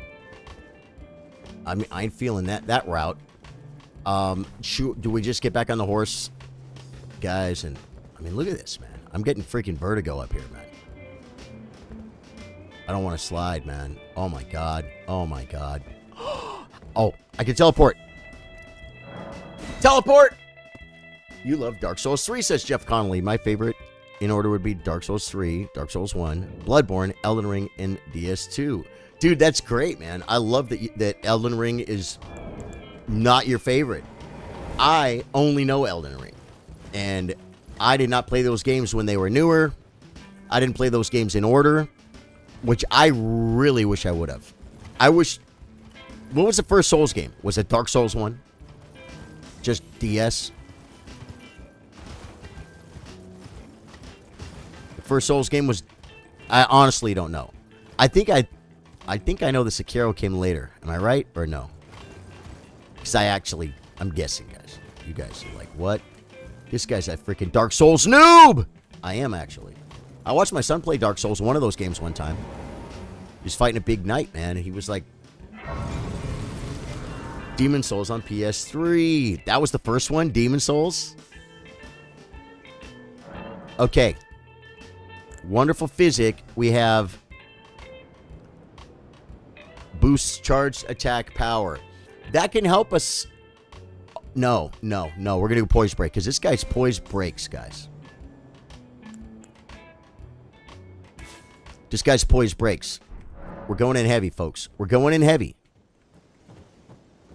I mean, I ain't feeling that route. Do we just get back on the horse, guys? And I mean, look at this, man. I'm getting freaking vertigo up here, man. I don't want to slide, man. Oh my god. Oh my god. Oh, I can teleport. Teleport! You love Dark Souls 3, says Jeff Connolly. My favorite in order would be Dark Souls 3, Dark Souls 1, Bloodborne, Elden Ring, and DS2. Dude, that's great, man. I love that Elden Ring is not your favorite. I only know Elden Ring. And I did not play those games when they were newer. I didn't play those games in order, which I really wish I would have. I wish... What was the first Souls game? Was it Dark Souls 1? Just DS? The first Souls game was... I honestly don't know. I think I know the Sekiro came later. Am I right or no? Because I'm guessing, guys. You guys are like, what? This guy's a freaking Dark Souls noob! I am, actually. I watched my son play Dark Souls, one of those games one time. He was fighting a big knight, man. And he was like... Demon Souls on PS3. That was the first one? Demon Souls? Okay. Wonderful physic. We have... Boosts charged attack power. That can help us... No. We're going to do Poise Break, because this guy's Poise breaks, guys. This guy's Poise breaks. We're going in heavy, folks. We're going in heavy.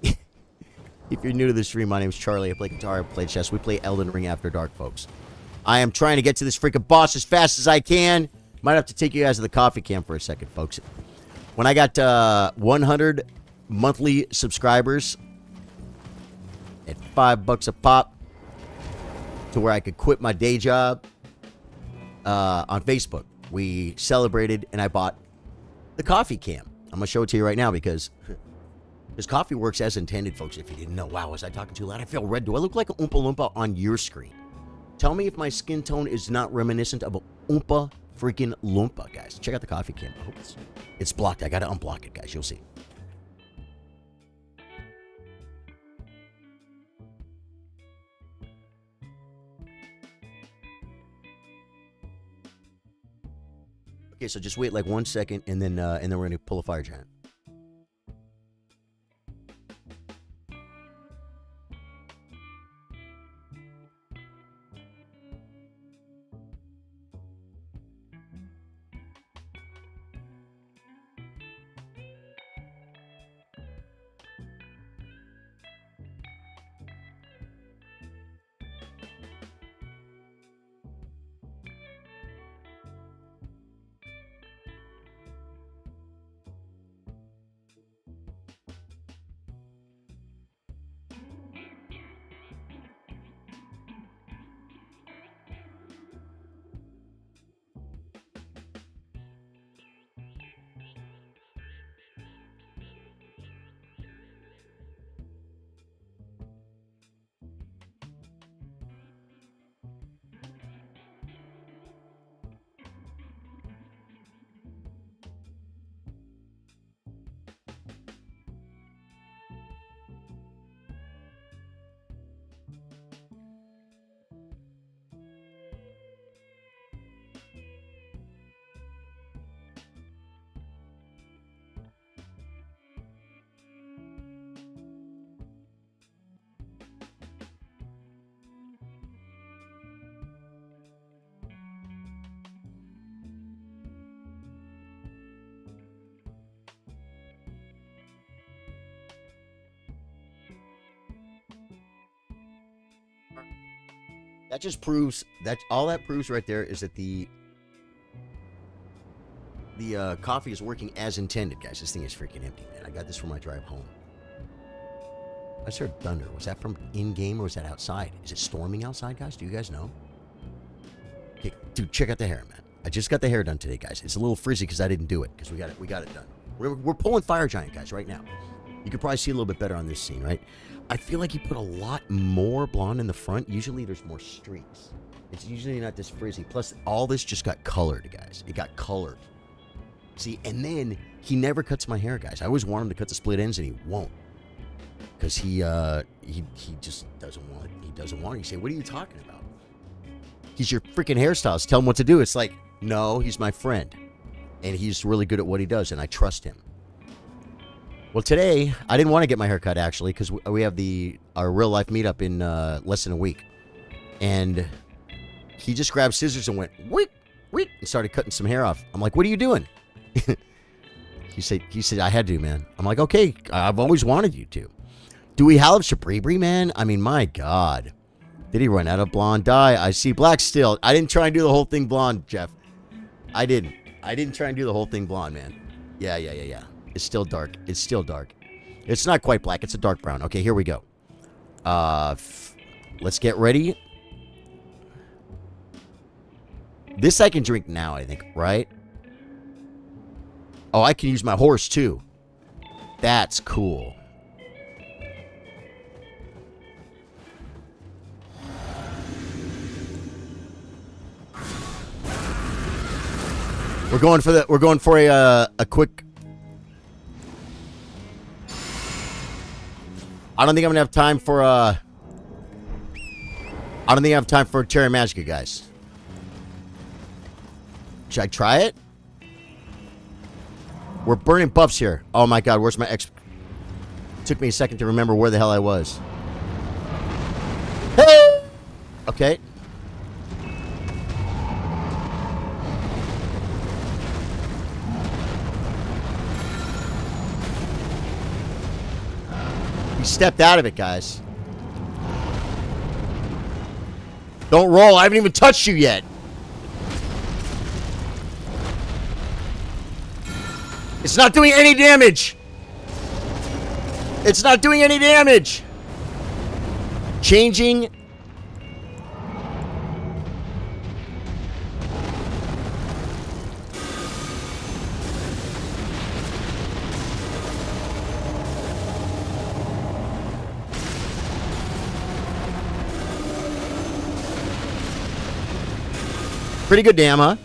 If you're new to the stream, my name's Charlie. I play guitar, I play chess. We play Elden Ring After Dark, folks. I am trying to get to this freaking boss as fast as I can. Might have to take you guys to the coffee can for a second, folks. When I got 100 monthly subscribers at $5 a pop to where I could quit my day job on Facebook, we celebrated and I bought the coffee can. I'm going to show it to you right now because coffee works as intended, folks, if you didn't know. Wow, was I talking too loud? I feel red. Do I look like an Oompa Loompa on your screen? Tell me if my skin tone is not reminiscent of a Oompa freaking Loompa, guys. Check out the coffee can. I hope it's blocked. I got to unblock it, guys. You'll see. Okay, so just wait like 1 second, and then we're going to pull a fire giant. That just proves that all that proves right there is that the coffee is working as intended, guys. This thing is freaking empty, man. I got this for my drive home. I just heard thunder. Was that from in-game or was that outside? Is it storming outside, guys? Do you guys know? Okay, dude, check out the hair, man. I just got the hair done today, guys. It's a little frizzy because I didn't do it because we got it done. We're pulling Fire Giant, guys, right now. You could probably see a little bit better on this scene, right? I feel like he put a lot more blonde in the front. Usually there's more streaks. It's usually not this frizzy. Plus, all this just got colored, guys. It got colored. See, and then he never cuts my hair, guys. I always want him to cut the split ends, and he won't. Because he just doesn't want it. He doesn't want it. You say, what are you talking about? He's your freaking hairstylist. Tell him what to do. It's like, no, he's my friend. And he's really good at what he does, and I trust him. Well, today, I didn't want to get my hair cut, actually, because we have our real-life meetup in less than a week. And he just grabbed scissors and went, wait, and started cutting some hair off. I'm like, what are you doing? He said, I had to, man. I'm like, okay, I've always wanted you to. Do we have Shabribri, man? I mean, my God. Did he run out of blonde dye? I see black still. I didn't try and do the whole thing blonde, Jeff. I didn't try and do the whole thing blonde, man. Yeah. It's still dark. It's still dark. It's not quite black. It's a dark brown. Okay, here we go. Let's get ready. This I can drink now, I think, right? Oh, I can use my horse, too. That's cool. We're going for a quick. I don't think I'm gonna have time for I don't think I have time for Terra Magica, guys. Should I try it? We're burning buffs here. Oh my God, where's my X? It took me a second to remember where the hell I was. Hey! Okay. He stepped out of it, guys. Don't roll. I haven't even touched you yet. It's not doing any damage. It's not doing any damage. Changing. Pretty good damn, huh?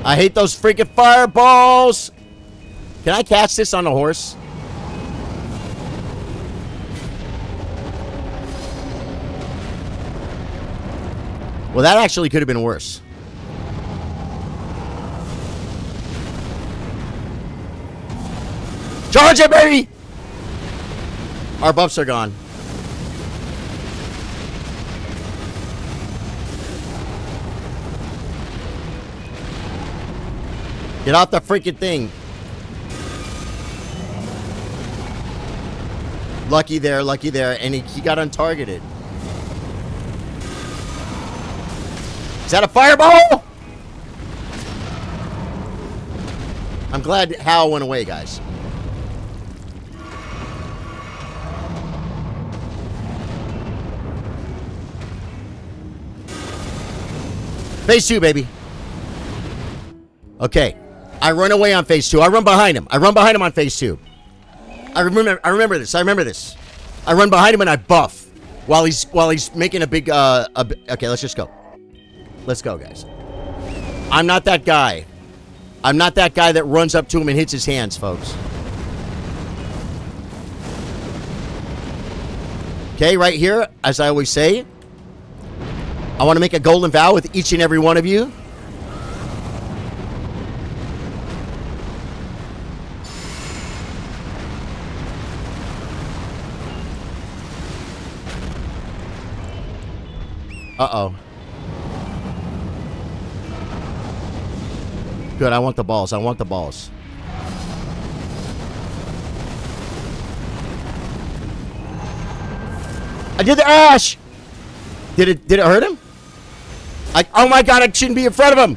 I hate those freaking fireballs. Can I catch this on a horse? Well, that actually could have been worse. Charge it, baby! Our buffs are gone. Get off the freaking thing. Lucky there, and he got untargeted. Is that a fireball? I'm glad Hal went away, guys. Phase 2, baby. Okay. I run away on phase 2. I run behind him. On phase 2. I remember this. I run behind him and I buff while he's making a big okay, let's just go. Let's go, guys. I'm not that guy. I'm not that guy that runs up to him and hits his hands, folks. Okay, right here, as I always say, I want to make a golden vow with each and every one of you. Uh-oh. Good, I want the balls. I did the ash. Did it hurt him? Oh my god, I shouldn't be in front of him.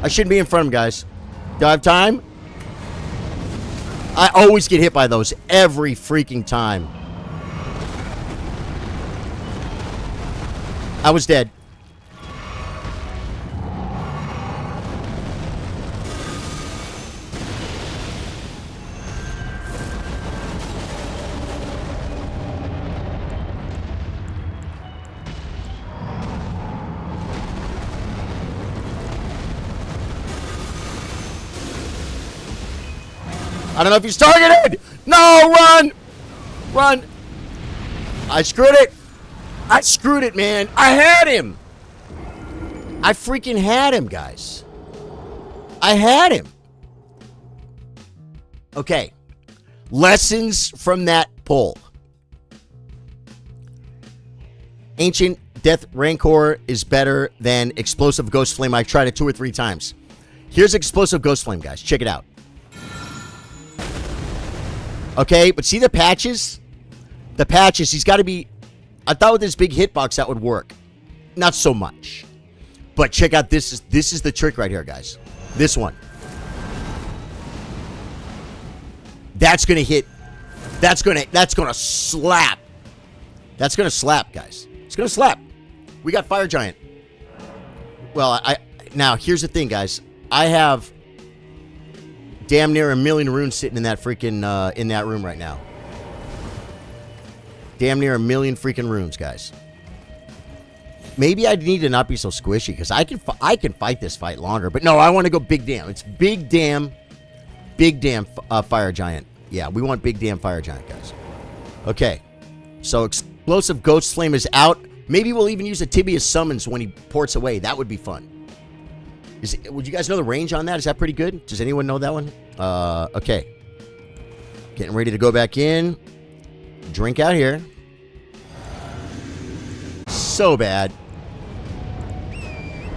I shouldn't be in front of him, guys. Do I have time? I always get hit by those every freaking time. I was dead. I don't know if he's targeted. No, run. Run. I screwed it. I screwed it, man. I had him. I freaking had him, guys. I had him. Okay. Lessons from that pull. Ancient Death Rancor is better than Explosive Ghost Flame. I tried it 2 or 3 times. Here's Explosive Ghost Flame, guys. Check it out. Okay, but see the patches? The patches, he's got to be... I thought with this big hitbox that would work. Not so much. But check out this. This is the trick right here, guys. This one. That's going to hit. That's going to slap. That's going to slap, guys. It's going to slap. We got Fire Giant. Well, now, here's the thing, guys. I have... damn near 1 million runes sitting in that freaking, in that room right now. Damn near 1 million freaking runes, guys. Maybe I need to not be so squishy, because I can fight this fight longer. But no, I want to go big damn. It's big damn Fire Giant. Yeah, we want big damn Fire Giant, guys. Okay. So Explosive Ghost Flame is out. Maybe we'll even use a Tibia Summons when he ports away. That would be fun. Would you guys know the range on that? Is that pretty good? Does anyone know that one? Okay. Getting ready to go back in. Drink out here. So bad.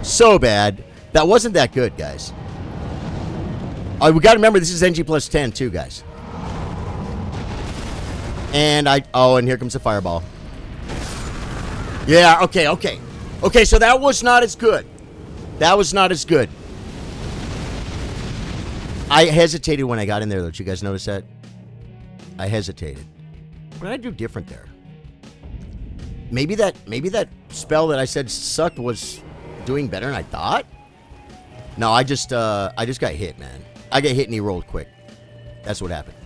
So bad. That wasn't that good, guys. We got to remember this is NG plus 10 too, guys. And and here comes the fireball. Yeah, okay. Okay, so that was not as good. That was not as good. I hesitated when I got in there, though. Did you guys notice that? I hesitated. What did I do different there? Maybe that spell that I said sucked was doing better than I thought? No, I just got hit, man. I got hit and he rolled quick. That's what happened.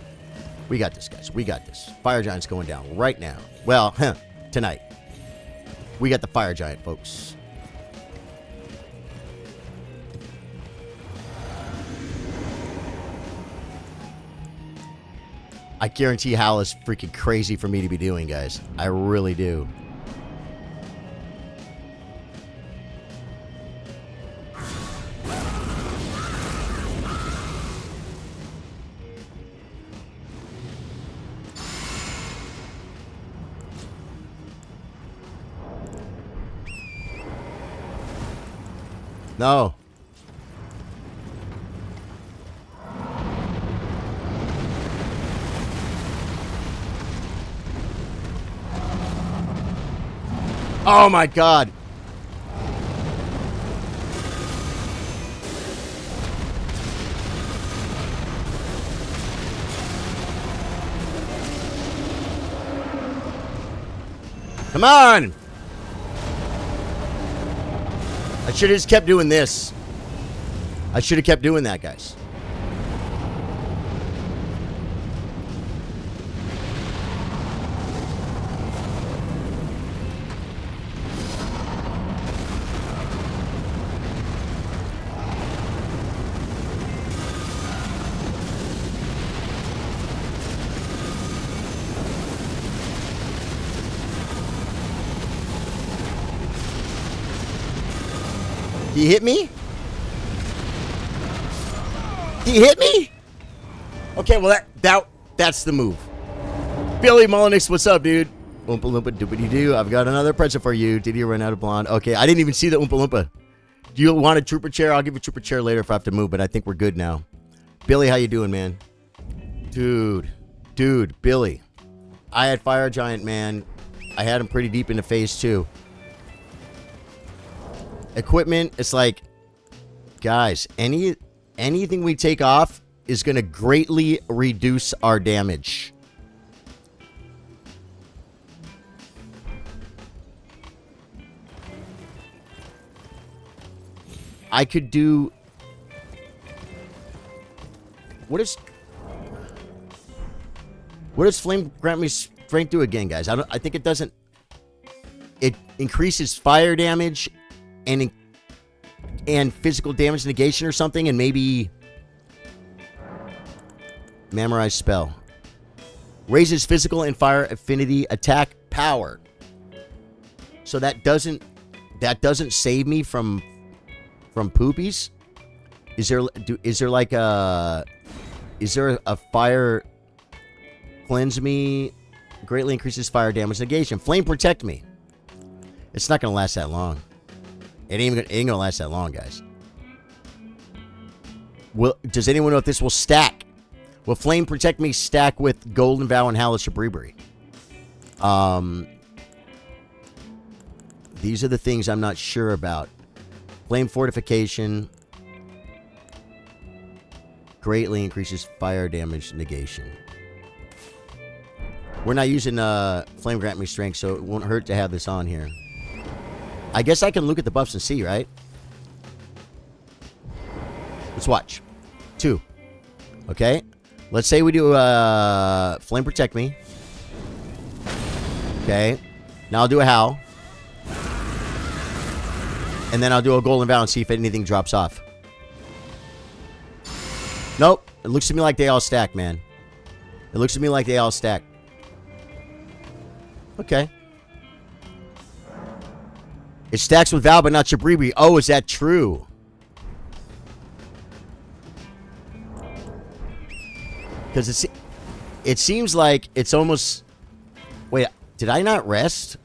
We got this, guys. We got this. Fire Giant's going down right now. Well, tonight. We got the Fire Giant, folks. I guarantee Hal is freaking crazy for me to be doing, guys. I really do. No. Oh my god. Come on. I should have just kept doing this. I should have kept doing that, guys. He hit me? He hit me? Okay, well that's the move. Billy Molyneux, what's up, dude? Oompa Loompa doopity doo. I've got another present for you. Did you run out of blonde? Okay, I didn't even see the Oompa Loompa. Do you want a trooper chair? I'll give you a trooper chair later if I have to move, but I think we're good now. Billy, how you doing, man? Dude, Billy. I had Fire Giant, man. I had him pretty deep into phase 2. Equipment, it's like, guys, anything we take off is going to greatly reduce our damage. I could do... What does flame grant me strength do again, guys? I think it doesn't. It increases fire damage and physical damage negation or something, and maybe memorize spell. Raises physical and fire affinity attack power. So that doesn't save me from poopies. Is there a fire cleanse me, greatly increases fire damage negation. Flame protect me. It's not gonna last that long. It ain't gonna last that long, guys. Does anyone know if this will stack? Will flame protect me stack with Golden Vow and Hellish Brewery? These are the things I'm not sure about. Flame fortification greatly increases fire damage negation. We're not using flame grant me strength, so it won't hurt to have this on here. I guess I can look at the buffs and see, right? Let's watch. 2. Okay. Let's say we do flame protect me. Okay. Now I'll do a howl. And then I'll do a golden vow and see if anything drops off. Nope. It looks to me like they all stack, man. It looks to me like they all stack. Okay. It stacks with Val, but not Shabribi. Oh, is that true? Because it seems like it's almost... Wait, did I not rest?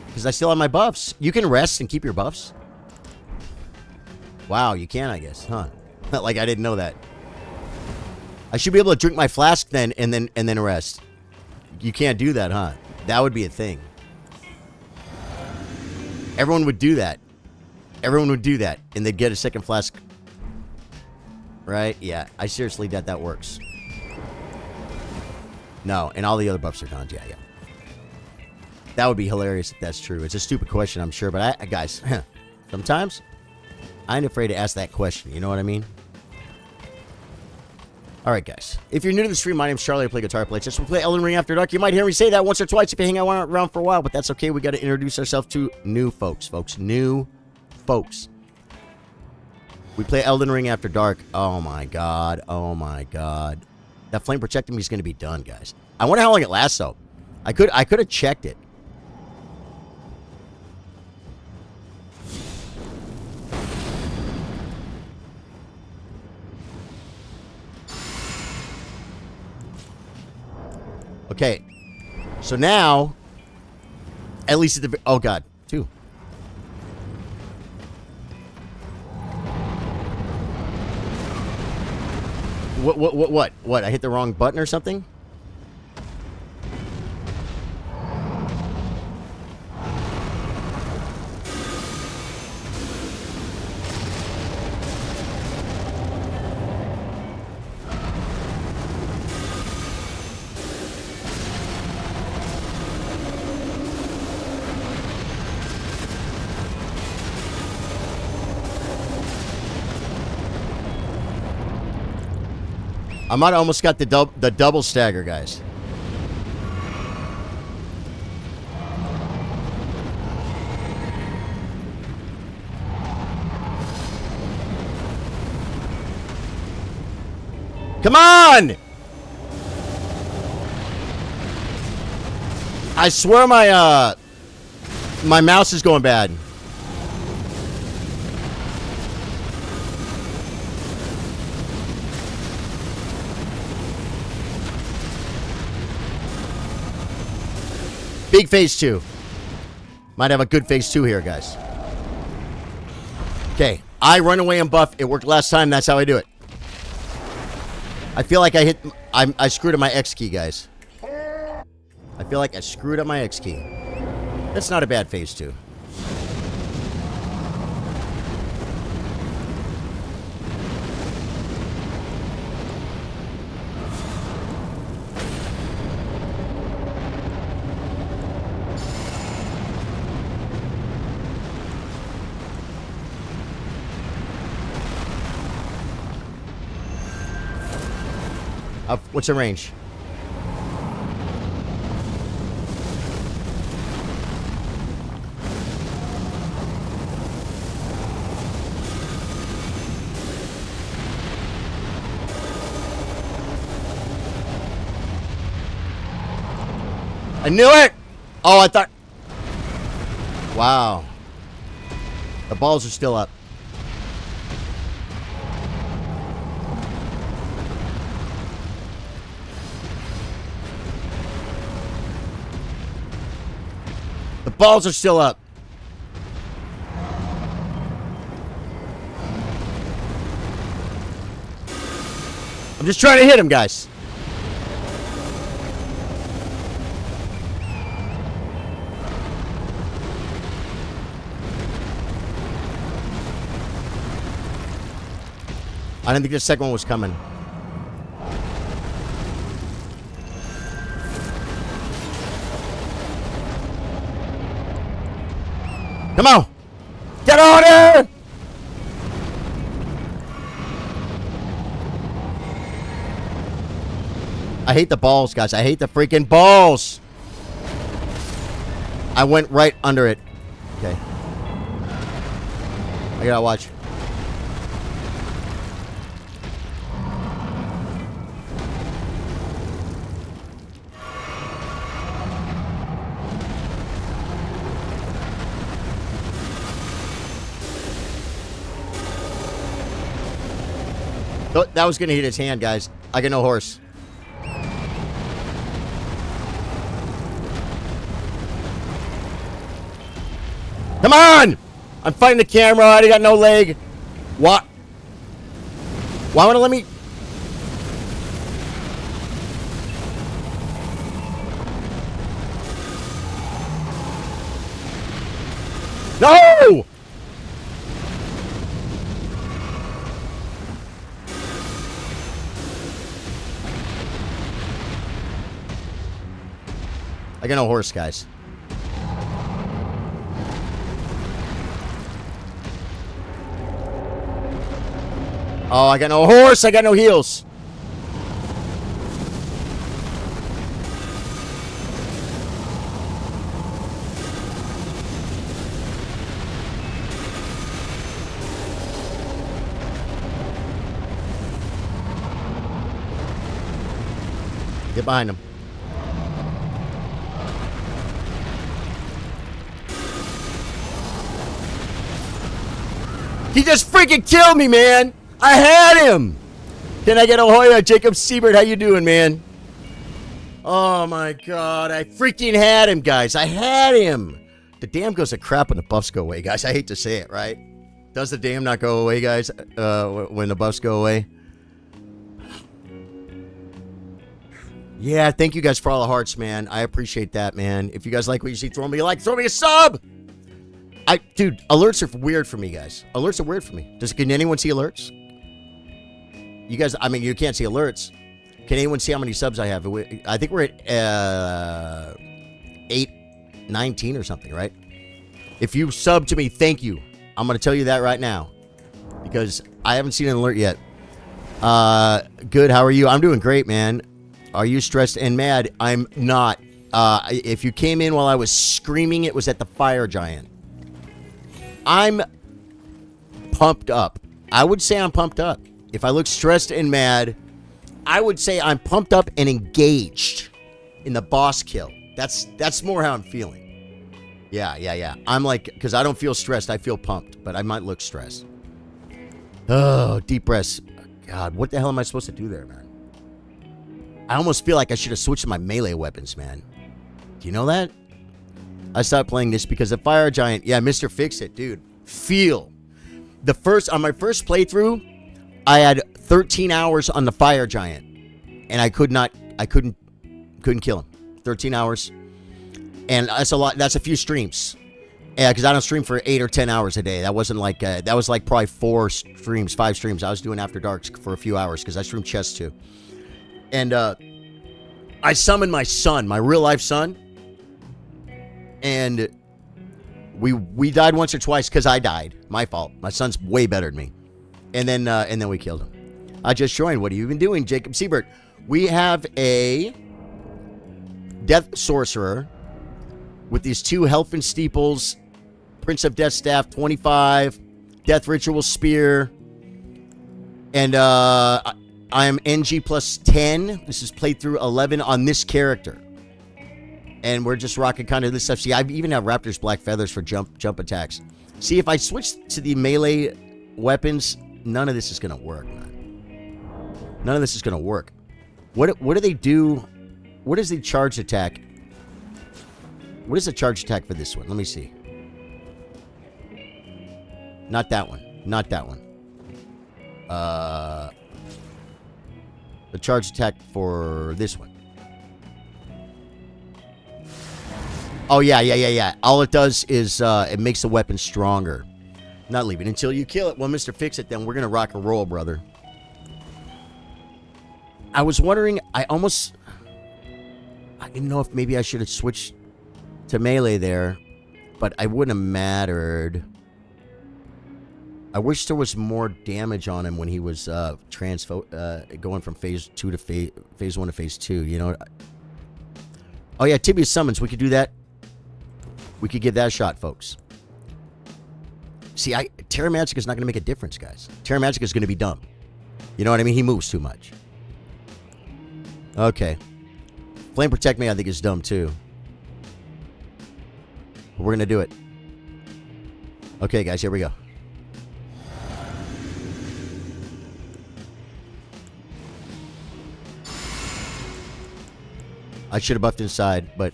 Because I still have my buffs. You can rest and keep your buffs? Wow, you can, I guess, huh? Not like I didn't know that. I should be able to drink my flask then and then rest. You can't do that, huh? That would be a thing. Everyone would do that. Everyone would do that, and they'd get a second flask. Right? Yeah, I seriously doubt that works. No, and all the other buffs are gone. Yeah, yeah. That would be hilarious if that's true. It's a stupid question, I'm sure, but guys, sometimes I ain't afraid to ask that question. You know what I mean? All right, guys. If you're new to the stream, my name's Charlie. I play guitar, play chess. We play Elden Ring After Dark. You might hear me say that once or twice if you hang out around for a while, but that's okay. We got to introduce ourselves to new folks, New folks. We play Elden Ring After Dark. Oh, my God. Oh, my God. That flame protecting me is going to be done, guys. I wonder how long it lasts, though. I could have checked it. Okay, so now, at least at the... Oh, God, 2. What? I hit the wrong button or something? I might have almost got the double stagger, guys. Come on! I swear my mouse is going bad. Big phase 2. Might have a good phase 2 here, guys. Okay. I run away and buff. It worked last time. That's how I do it. I feel like I screwed up my X key, guys. I feel like I screwed up my X key. That's not a bad phase 2. What's the range? I knew it! Oh, I thought... Wow. The balls are still up. The balls are still up. I'm just trying to hit him, guys. I didn't think the second one was coming. Come on! Get on it! I hate the balls, guys. I hate the freaking balls! I went right under it. Okay. I gotta watch. That was going to hit his hand, guys. I got no horse. Come on! I'm fighting the camera. I got no leg. What? Why won't it let me... No! I got no horse, guys. Oh, I got no horse. I got no heels. Get behind him. He just freaking killed me, man. I had him. Can I get a Hoya? Jacob Siebert, how you doing, man? Oh, my God. I freaking had him, guys. I had him. The dam goes to crap when the buffs go away, guys. I hate to say it, right? Does the dam not go away, guys, when the buffs go away? Yeah, thank you guys for all the hearts, man. I appreciate that, man. If you guys like what you see, throw me a like. Throw me a sub. Dude, alerts are weird for me, guys. Alerts are weird for me. Can anyone see alerts? You guys, I mean, you can't see alerts. Can anyone see how many subs I have? I think we're at 819 or something, right? If you sub to me, thank you. I'm going to tell you that right now because I haven't seen an alert yet. Good, how are you? I'm doing great, man. Are you stressed and mad? I'm not. If you came in while I was screaming, it was at the fire giant. I'm pumped up. I would say I'm pumped up. If I look stressed and mad, I would say I'm pumped up and engaged in the boss kill. That's more how I'm feeling. Yeah. I'm like, because I don't feel stressed. I feel pumped, but I might look stressed. Oh, deep breaths. God, what the hell am I supposed to do there, man? I almost feel like I should have switched to my melee weapons, man. Do you know that? I stopped playing this because the fire giant, yeah, Mr. Fix-It, dude. Feel. On my first playthrough, I had 13 hours on the fire giant. And I couldn't kill him. 13 hours. And that's a lot. That's a few streams. Yeah, because I don't stream for 8 or 10 hours a day. That wasn't like, that was like probably 4 streams, 5 streams. I was doing After Darks for a few hours because I stream chess too. And I summoned my son, my real life son. And we died once or twice because I died. My fault. My son's way better than me. And then we killed him. I just joined. What have you been doing, Jacob Siebert? We have a Death Sorcerer with these 2 Health and Steeples, Prince of Death Staff 25, Death Ritual Spear, and I am NG plus 10. This is playthrough 11 on this character. And we're just rocking kind of this stuff. See, I even have Raptor's Black Feathers for jump attacks. See, if I switch to the melee weapons, none of this is going to work, man. None of this is going to work. What do they do? What is the charge attack? What is the charge attack for this one? Let me see. Not that one. Not that one. The charge attack for this one. Oh, yeah. All it does is it makes the weapon stronger. Not leaving until you kill it. Well, Mr. Fix It, then we're going to rock and roll, brother. I was wondering, I didn't know if maybe I should have switched to melee there, but I wouldn't have mattered. I wish there was more damage on him when he was going from phase 2 to phase 1 to phase 2, you know? Oh, yeah, Tibia Summons. We could do that. We could give that a shot, folks. See, Terra Magic is not going to make a difference, guys. Terra Magic is going to be dumb. You know what I mean? He moves too much. Okay. Flame Protect Me, I think, is dumb, too. But we're going to do it. Okay, guys, here we go. I should have buffed inside, but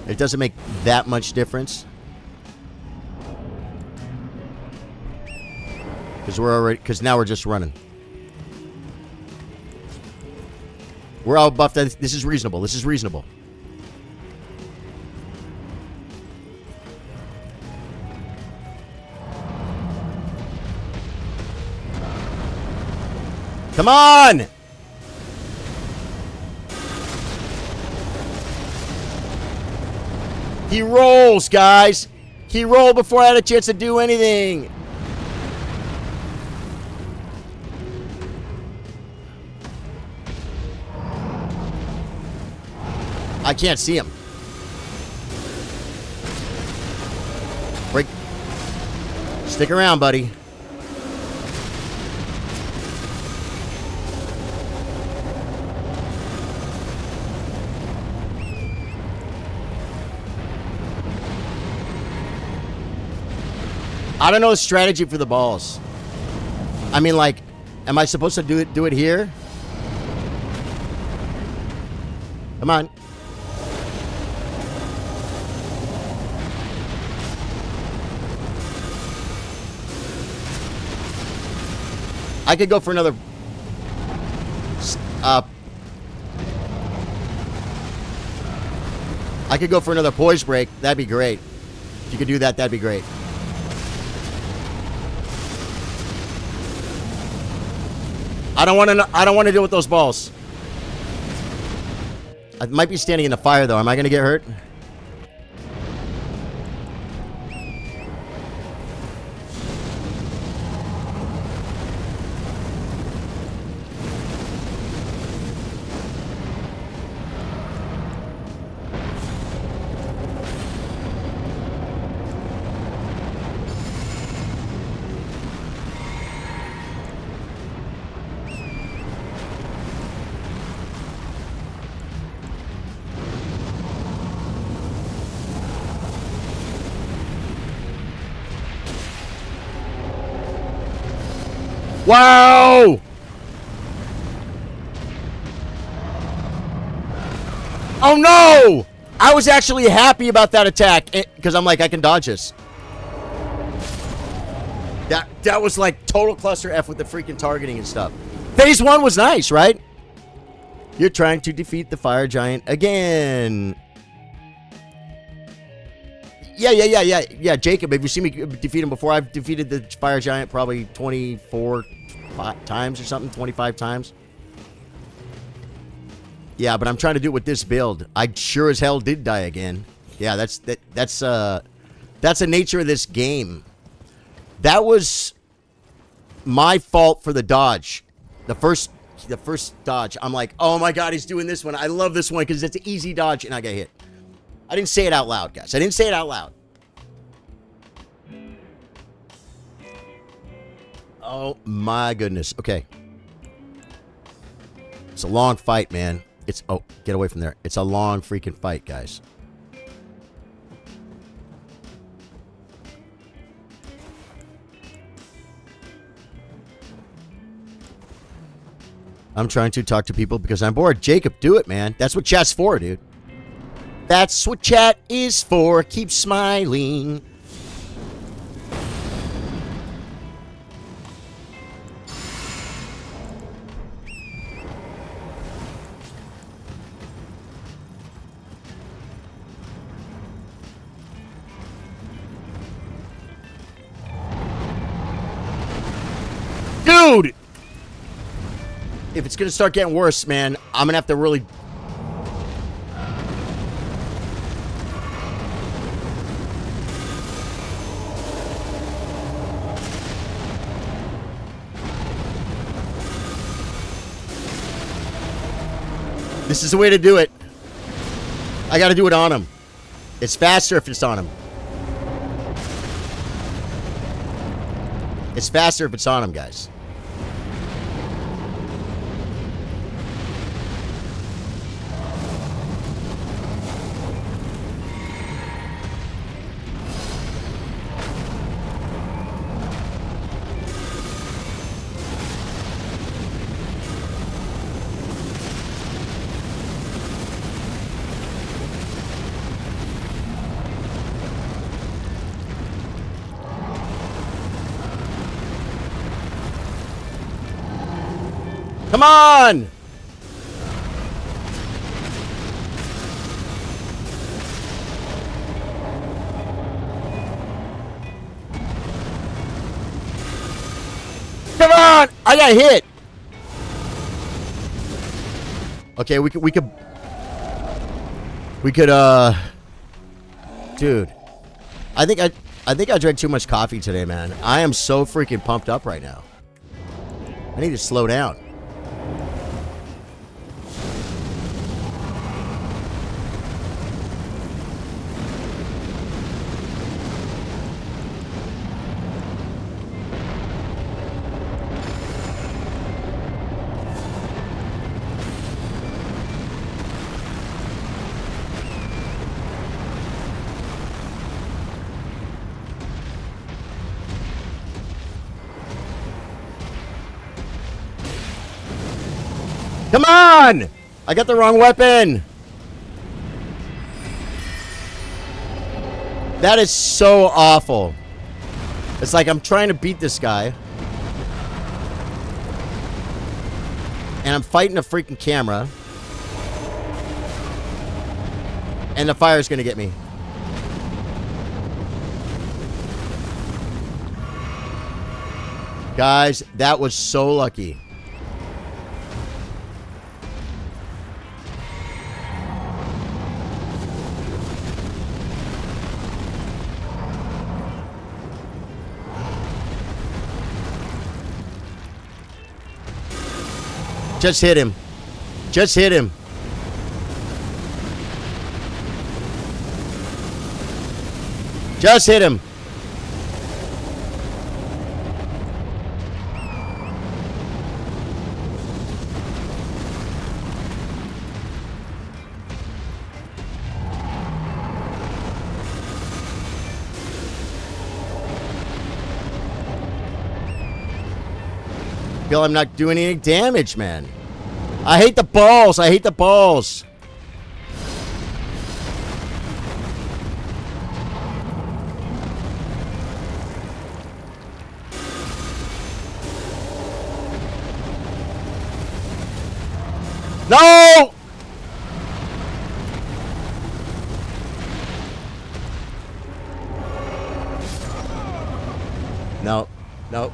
it doesn't make that much difference. Because now we're just running. We're all buffed. This is reasonable. This is reasonable. Come on! He rolls, guys. He rolled before I had a chance to do anything. I can't see him. Break. Stick around, buddy. I don't know the strategy for the balls. I mean, like, am I supposed to do it here? Come on. I could go for another. I could go for another poise break. That'd be great. If you could do that, that'd be great. I don't want to deal with those balls. I might be standing in the fire though. Am I going to get hurt? Wow! Oh no! I was actually happy about that attack because I'm like, I can dodge this. That was like total cluster F with the freaking targeting and stuff. Phase 1 was nice, right? You're trying to defeat the fire giant again. Yeah, Jacob, have you seen me defeat him before? I've defeated the fire giant probably 24 times or something, 25 times. Yeah, but I'm trying to do it with this build. I sure as hell did die again. Yeah, that's the nature of this game. That was my fault for the dodge. The first dodge. I'm like, oh my god, he's doing this one. I love this one because it's an easy dodge, and I got hit. I didn't say it out loud, guys. I didn't say it out loud. Oh my goodness. Okay. It's a long fight, man. Oh, get away from there. It's a long freaking fight, guys. I'm trying to talk to people because I'm bored. Jacob, do it, man. That's what chat's for, dude. That's what chat is for. Keep smiling. Dude! If it's gonna start getting worse, man, I'm gonna have to really... This is the way to do it. I gotta do it on him. It's faster if it's on him. It's faster if it's on him, guys. Come on! Come on! I got hit! Okay, we could, dude. I think I drank too much coffee today, man. I am so freaking pumped up right now. I need to slow down. Come on! I got the wrong weapon. That is so awful. It's like I'm trying to beat this guy. And I'm fighting a freaking camera. And the fire's gonna get me. Guys, that was so lucky. Just hit him. Just hit him. Just hit him. Feel I'm not doing any damage, man. I hate the balls. I hate the balls. No! No. No.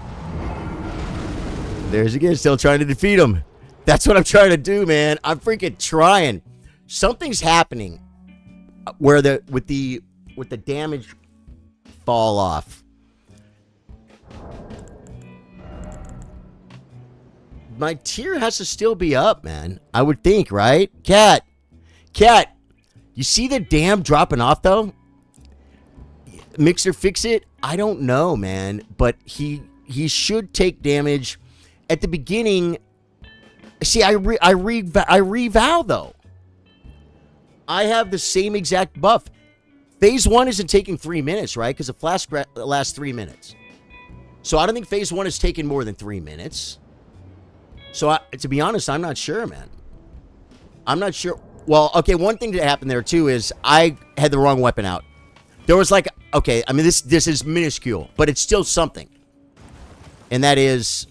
There's again, still trying to defeat him. That's what I'm trying to do, man. I'm freaking trying. Something's happening where with the damage fall off. My tier has to still be up, man. I would think, right? Cat, you see the dam dropping off though? Mixer fix it? I don't know, man, but he should take damage at the beginning. See, I revow though. I have the same exact buff. Phase 1 isn't taking 3 minutes, right? Because the flask lasts 3 minutes. So I don't think phase 1 is taking more than 3 minutes. So to be honest, I'm not sure, man. I'm not sure. Well, okay, one thing that happened there too is I had the wrong weapon out. There was like, okay, I mean this is minuscule, but it's still something. And that is,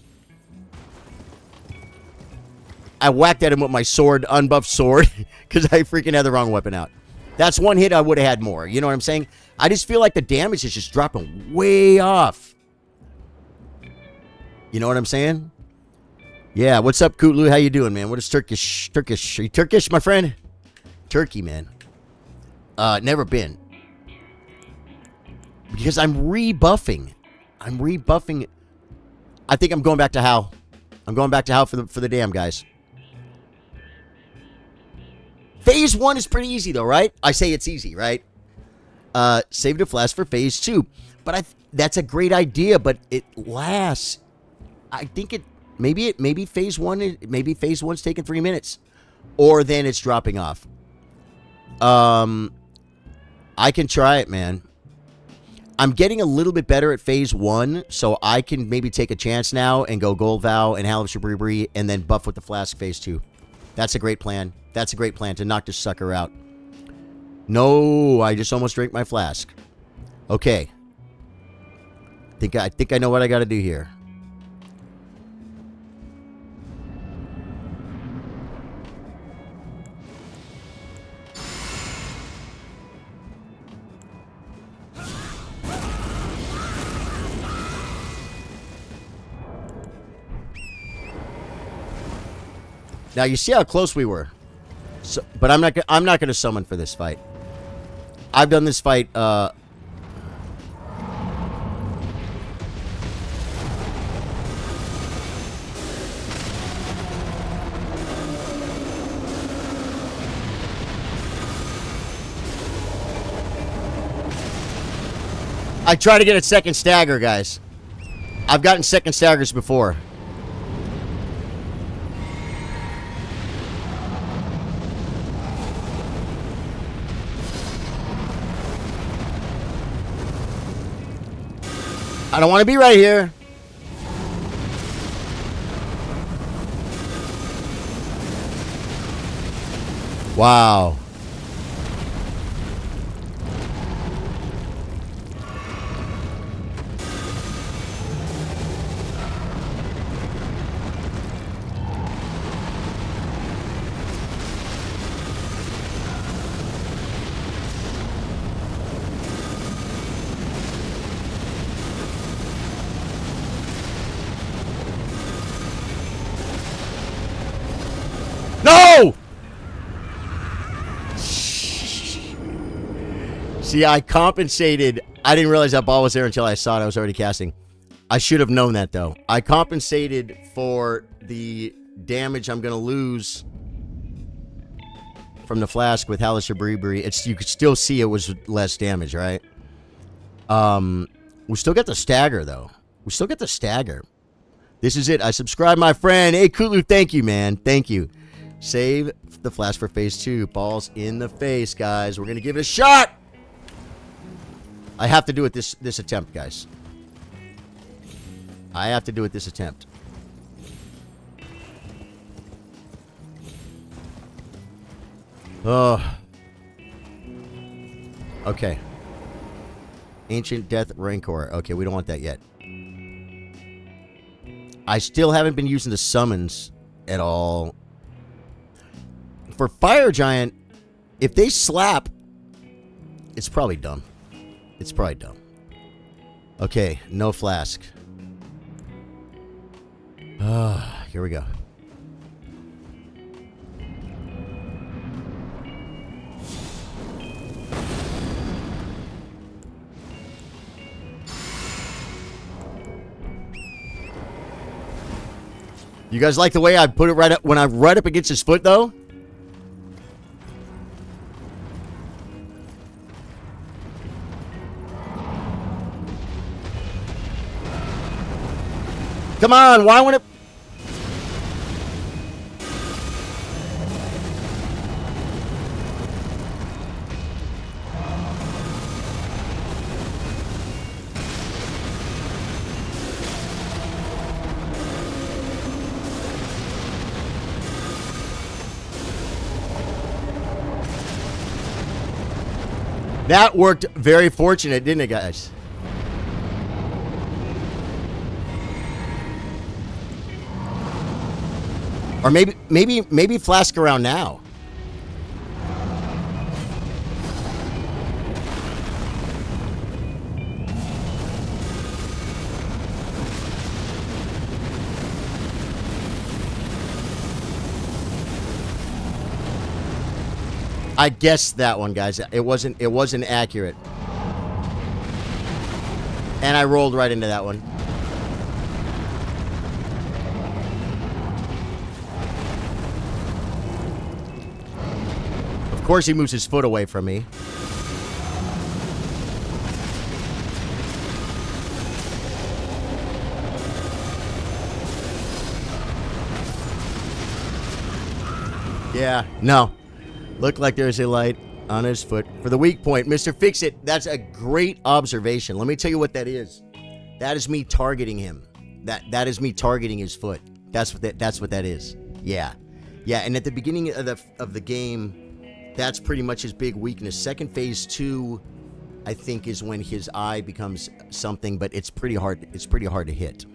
I whacked at him with my sword, unbuffed sword, because I freaking had the wrong weapon out. That's one hit I would have had more. You know what I'm saying? I just feel like the damage is just dropping way off. You know what I'm saying? Yeah, what's up, Kutlu? How you doing, man? What is Turkish? Are you Turkish, my friend? Turkey, man. Never been. Because I'm rebuffing. I think I'm going back to Hal. I'm going back to Hal for the dam, guys. Phase 1 is pretty easy, though, right? I say it's easy, right? Save the flask for phase 2. But that's a great idea, but it lasts. I think it... Maybe phase 1... Maybe phase 1's taking 3 minutes. Or then it's dropping off. I can try it, man. I'm getting a little bit better at phase 1, so I can maybe take a chance now and go Gold Vow and Hal of Shabri and then buff with the flask phase 2. That's a great plan. That's a great plan to knock this sucker out. No, I just almost drank my flask. Okay. I think I know what I got to do here. Now you see how close we were, but I'm not going to summon for this fight. I've done this fight. I try to get a second stagger, guys. I've gotten second staggers before. I don't want to be right here. Wow. No! See, I compensated. I didn't realize that ball was there until I saw it. I was already casting. I should have known that, though. I compensated for the damage I'm going to lose from the flask with Hal of Shabri. You could still see it was less damage, right? We still got the stagger, though. We still get the stagger. This is it. I subscribe, my friend. Hey, Kulu, thank you, man. Thank you. Save the flash for phase 2. Balls in the face, guys. We're going to give it a shot. I have to do it this attempt, guys. I have to do it this attempt. Oh. Okay. Ancient Death Rancor. Okay, we don't want that yet. I still haven't been using the summons at all. for Fire Giant, if they slap, it's probably dumb. It's probably dumb. Okay, no flask. Here we go. You guys like the way I put it right up when I'm right up against his foot, though? Come on, why won't it? That worked very fortunate, didn't it, guys? Or maybe flask around now. I guessed that one, guys. It wasn't accurate. And I rolled right into that one. Of course he moves his foot away from me. Yeah, no. Looked like there's a light on his foot. For the weak point, Mr. Fix-It, that's a great observation. Let me tell you what that is. That is me targeting him. That is me targeting his foot. That's what that is. Yeah. Yeah, and at the beginning of the game, that's pretty much his big weakness. Second phase 2, I think, is when his eye becomes something, but it's pretty hard to hit.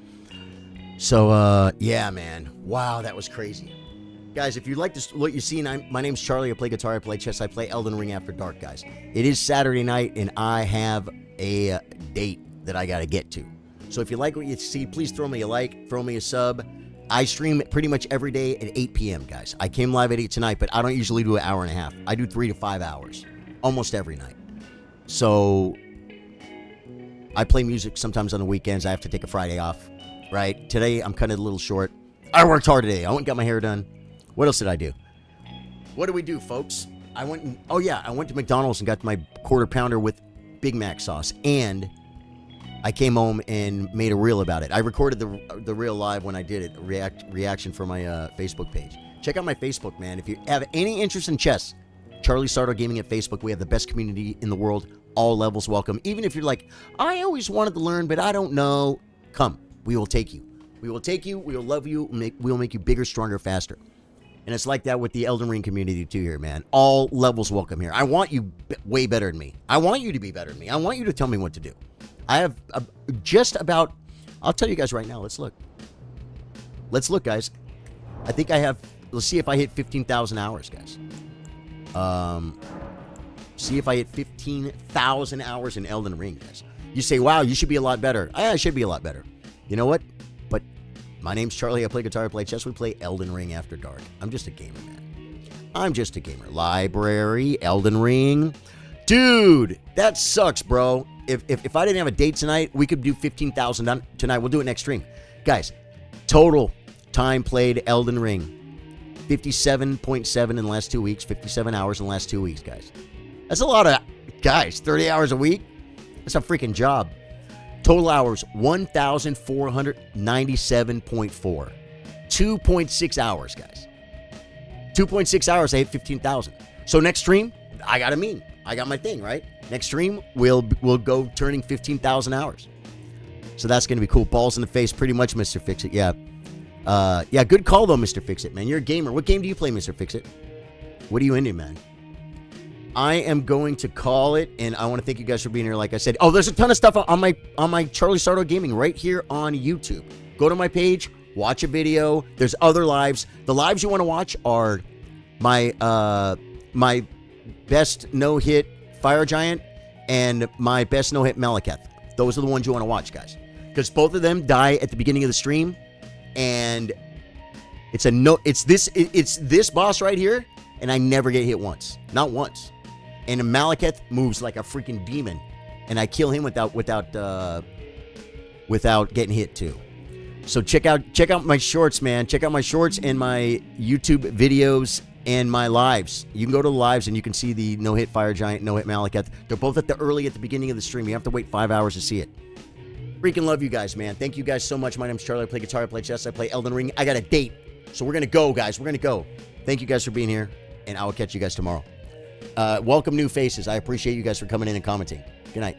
So yeah, man. Wow, that was crazy. Guys, if you like this, what you've seen, my name's Charlie. I play guitar, I play chess, I play Elden Ring After Dark, guys. It is Saturday night, and I have a date that I got to get to. So if you like what you see, please throw me a like, throw me a sub. I stream pretty much every day at 8 p.m., guys. I came live at 8 tonight, but I don't usually do an hour and a half. I do 3 to 5 hours, almost every night. So I play music sometimes on the weekends. I have to take a Friday off, right? Today, I'm kind of a little short. I worked hard today. I went and got my hair done. What else did I do? What do we do, folks? I went to McDonald's and got my quarter pounder with Big Mac sauce, and I came home and made a reel about it. I recorded the reel live when I did it, reaction for my Facebook page. Check out my Facebook, man. If you have any interest in chess, Charlie Sardo Gaming at Facebook. We have the best community in the world. All levels welcome. Even if you're like, I always wanted to learn, but I don't know. Come, we will take you. We will take you. We will love you. We will make you bigger, stronger, faster. And it's like that with the Elden Ring community too here, man. All levels welcome here. I want you way better than me. I want you to be better than me. I want you to tell me what to do. I have just about, I'll tell you guys right now. Let's look. Let's look, guys. I think I have, let's see if I hit 15,000 hours, guys. See if I hit 15,000 hours in Elden Ring, guys. You say, wow, you should be a lot better. I should be a lot better. You know what? But my name's Charlie. I play guitar, I play chess. We play Elden Ring After Dark. I'm just a gamer, man. I'm just a gamer. Library, Elden Ring. Dude, that sucks, bro. If I didn't have a date tonight, we could do 15,000 tonight. We'll do it next stream. Guys, total time played Elden Ring. 57.7 in the last 2 weeks. 57 hours in the last 2 weeks, guys. That's a lot of, guys, 30 hours a week. That's a freaking job. Total hours, 1,497.4. 2.6 hours, guys. 2.6 hours, I hit 15,000. So next stream, I got my thing, right? Next stream, we'll go turning 15,000 hours. So that's going to be cool. Balls in the face, pretty much, Mr. Fix-It. Yeah. Yeah, good call, though, Mr. Fix-It, man. You're a gamer. What game do you play, Mr. Fix-It? What are you into, man? I am going to call it, and I want to thank you guys for being here. Like I said, there's a ton of stuff on my Charlie Sardo Gaming right here on YouTube. Go to my page, watch a video. There's other lives. The lives you want to watch are my best no-hit Fire Giant and my best no-hit Malekith. Those are the ones you want to watch, guys. Because both of them die at the beginning of the stream, and it's this boss right here, and I never get hit once. Not once. And Malekith moves like a freaking demon, and I kill him without getting hit too. So check out my shorts, man. Check out my shorts and my YouTube videos and my lives. You can go to the lives and you can see the no-hit Fire Giant, no-hit Malekith. They're both at the beginning of the stream. You have to wait 5 hours to see it. Freaking love you guys, man. Thank you guys so much. My name's Charlie. I play guitar, I play chess, I play Elden Ring. I got a date. So we're going to go, guys. We're going to go. Thank you guys for being here, and I will catch you guys tomorrow. Welcome new faces. I appreciate you guys for coming in and commenting. Good night.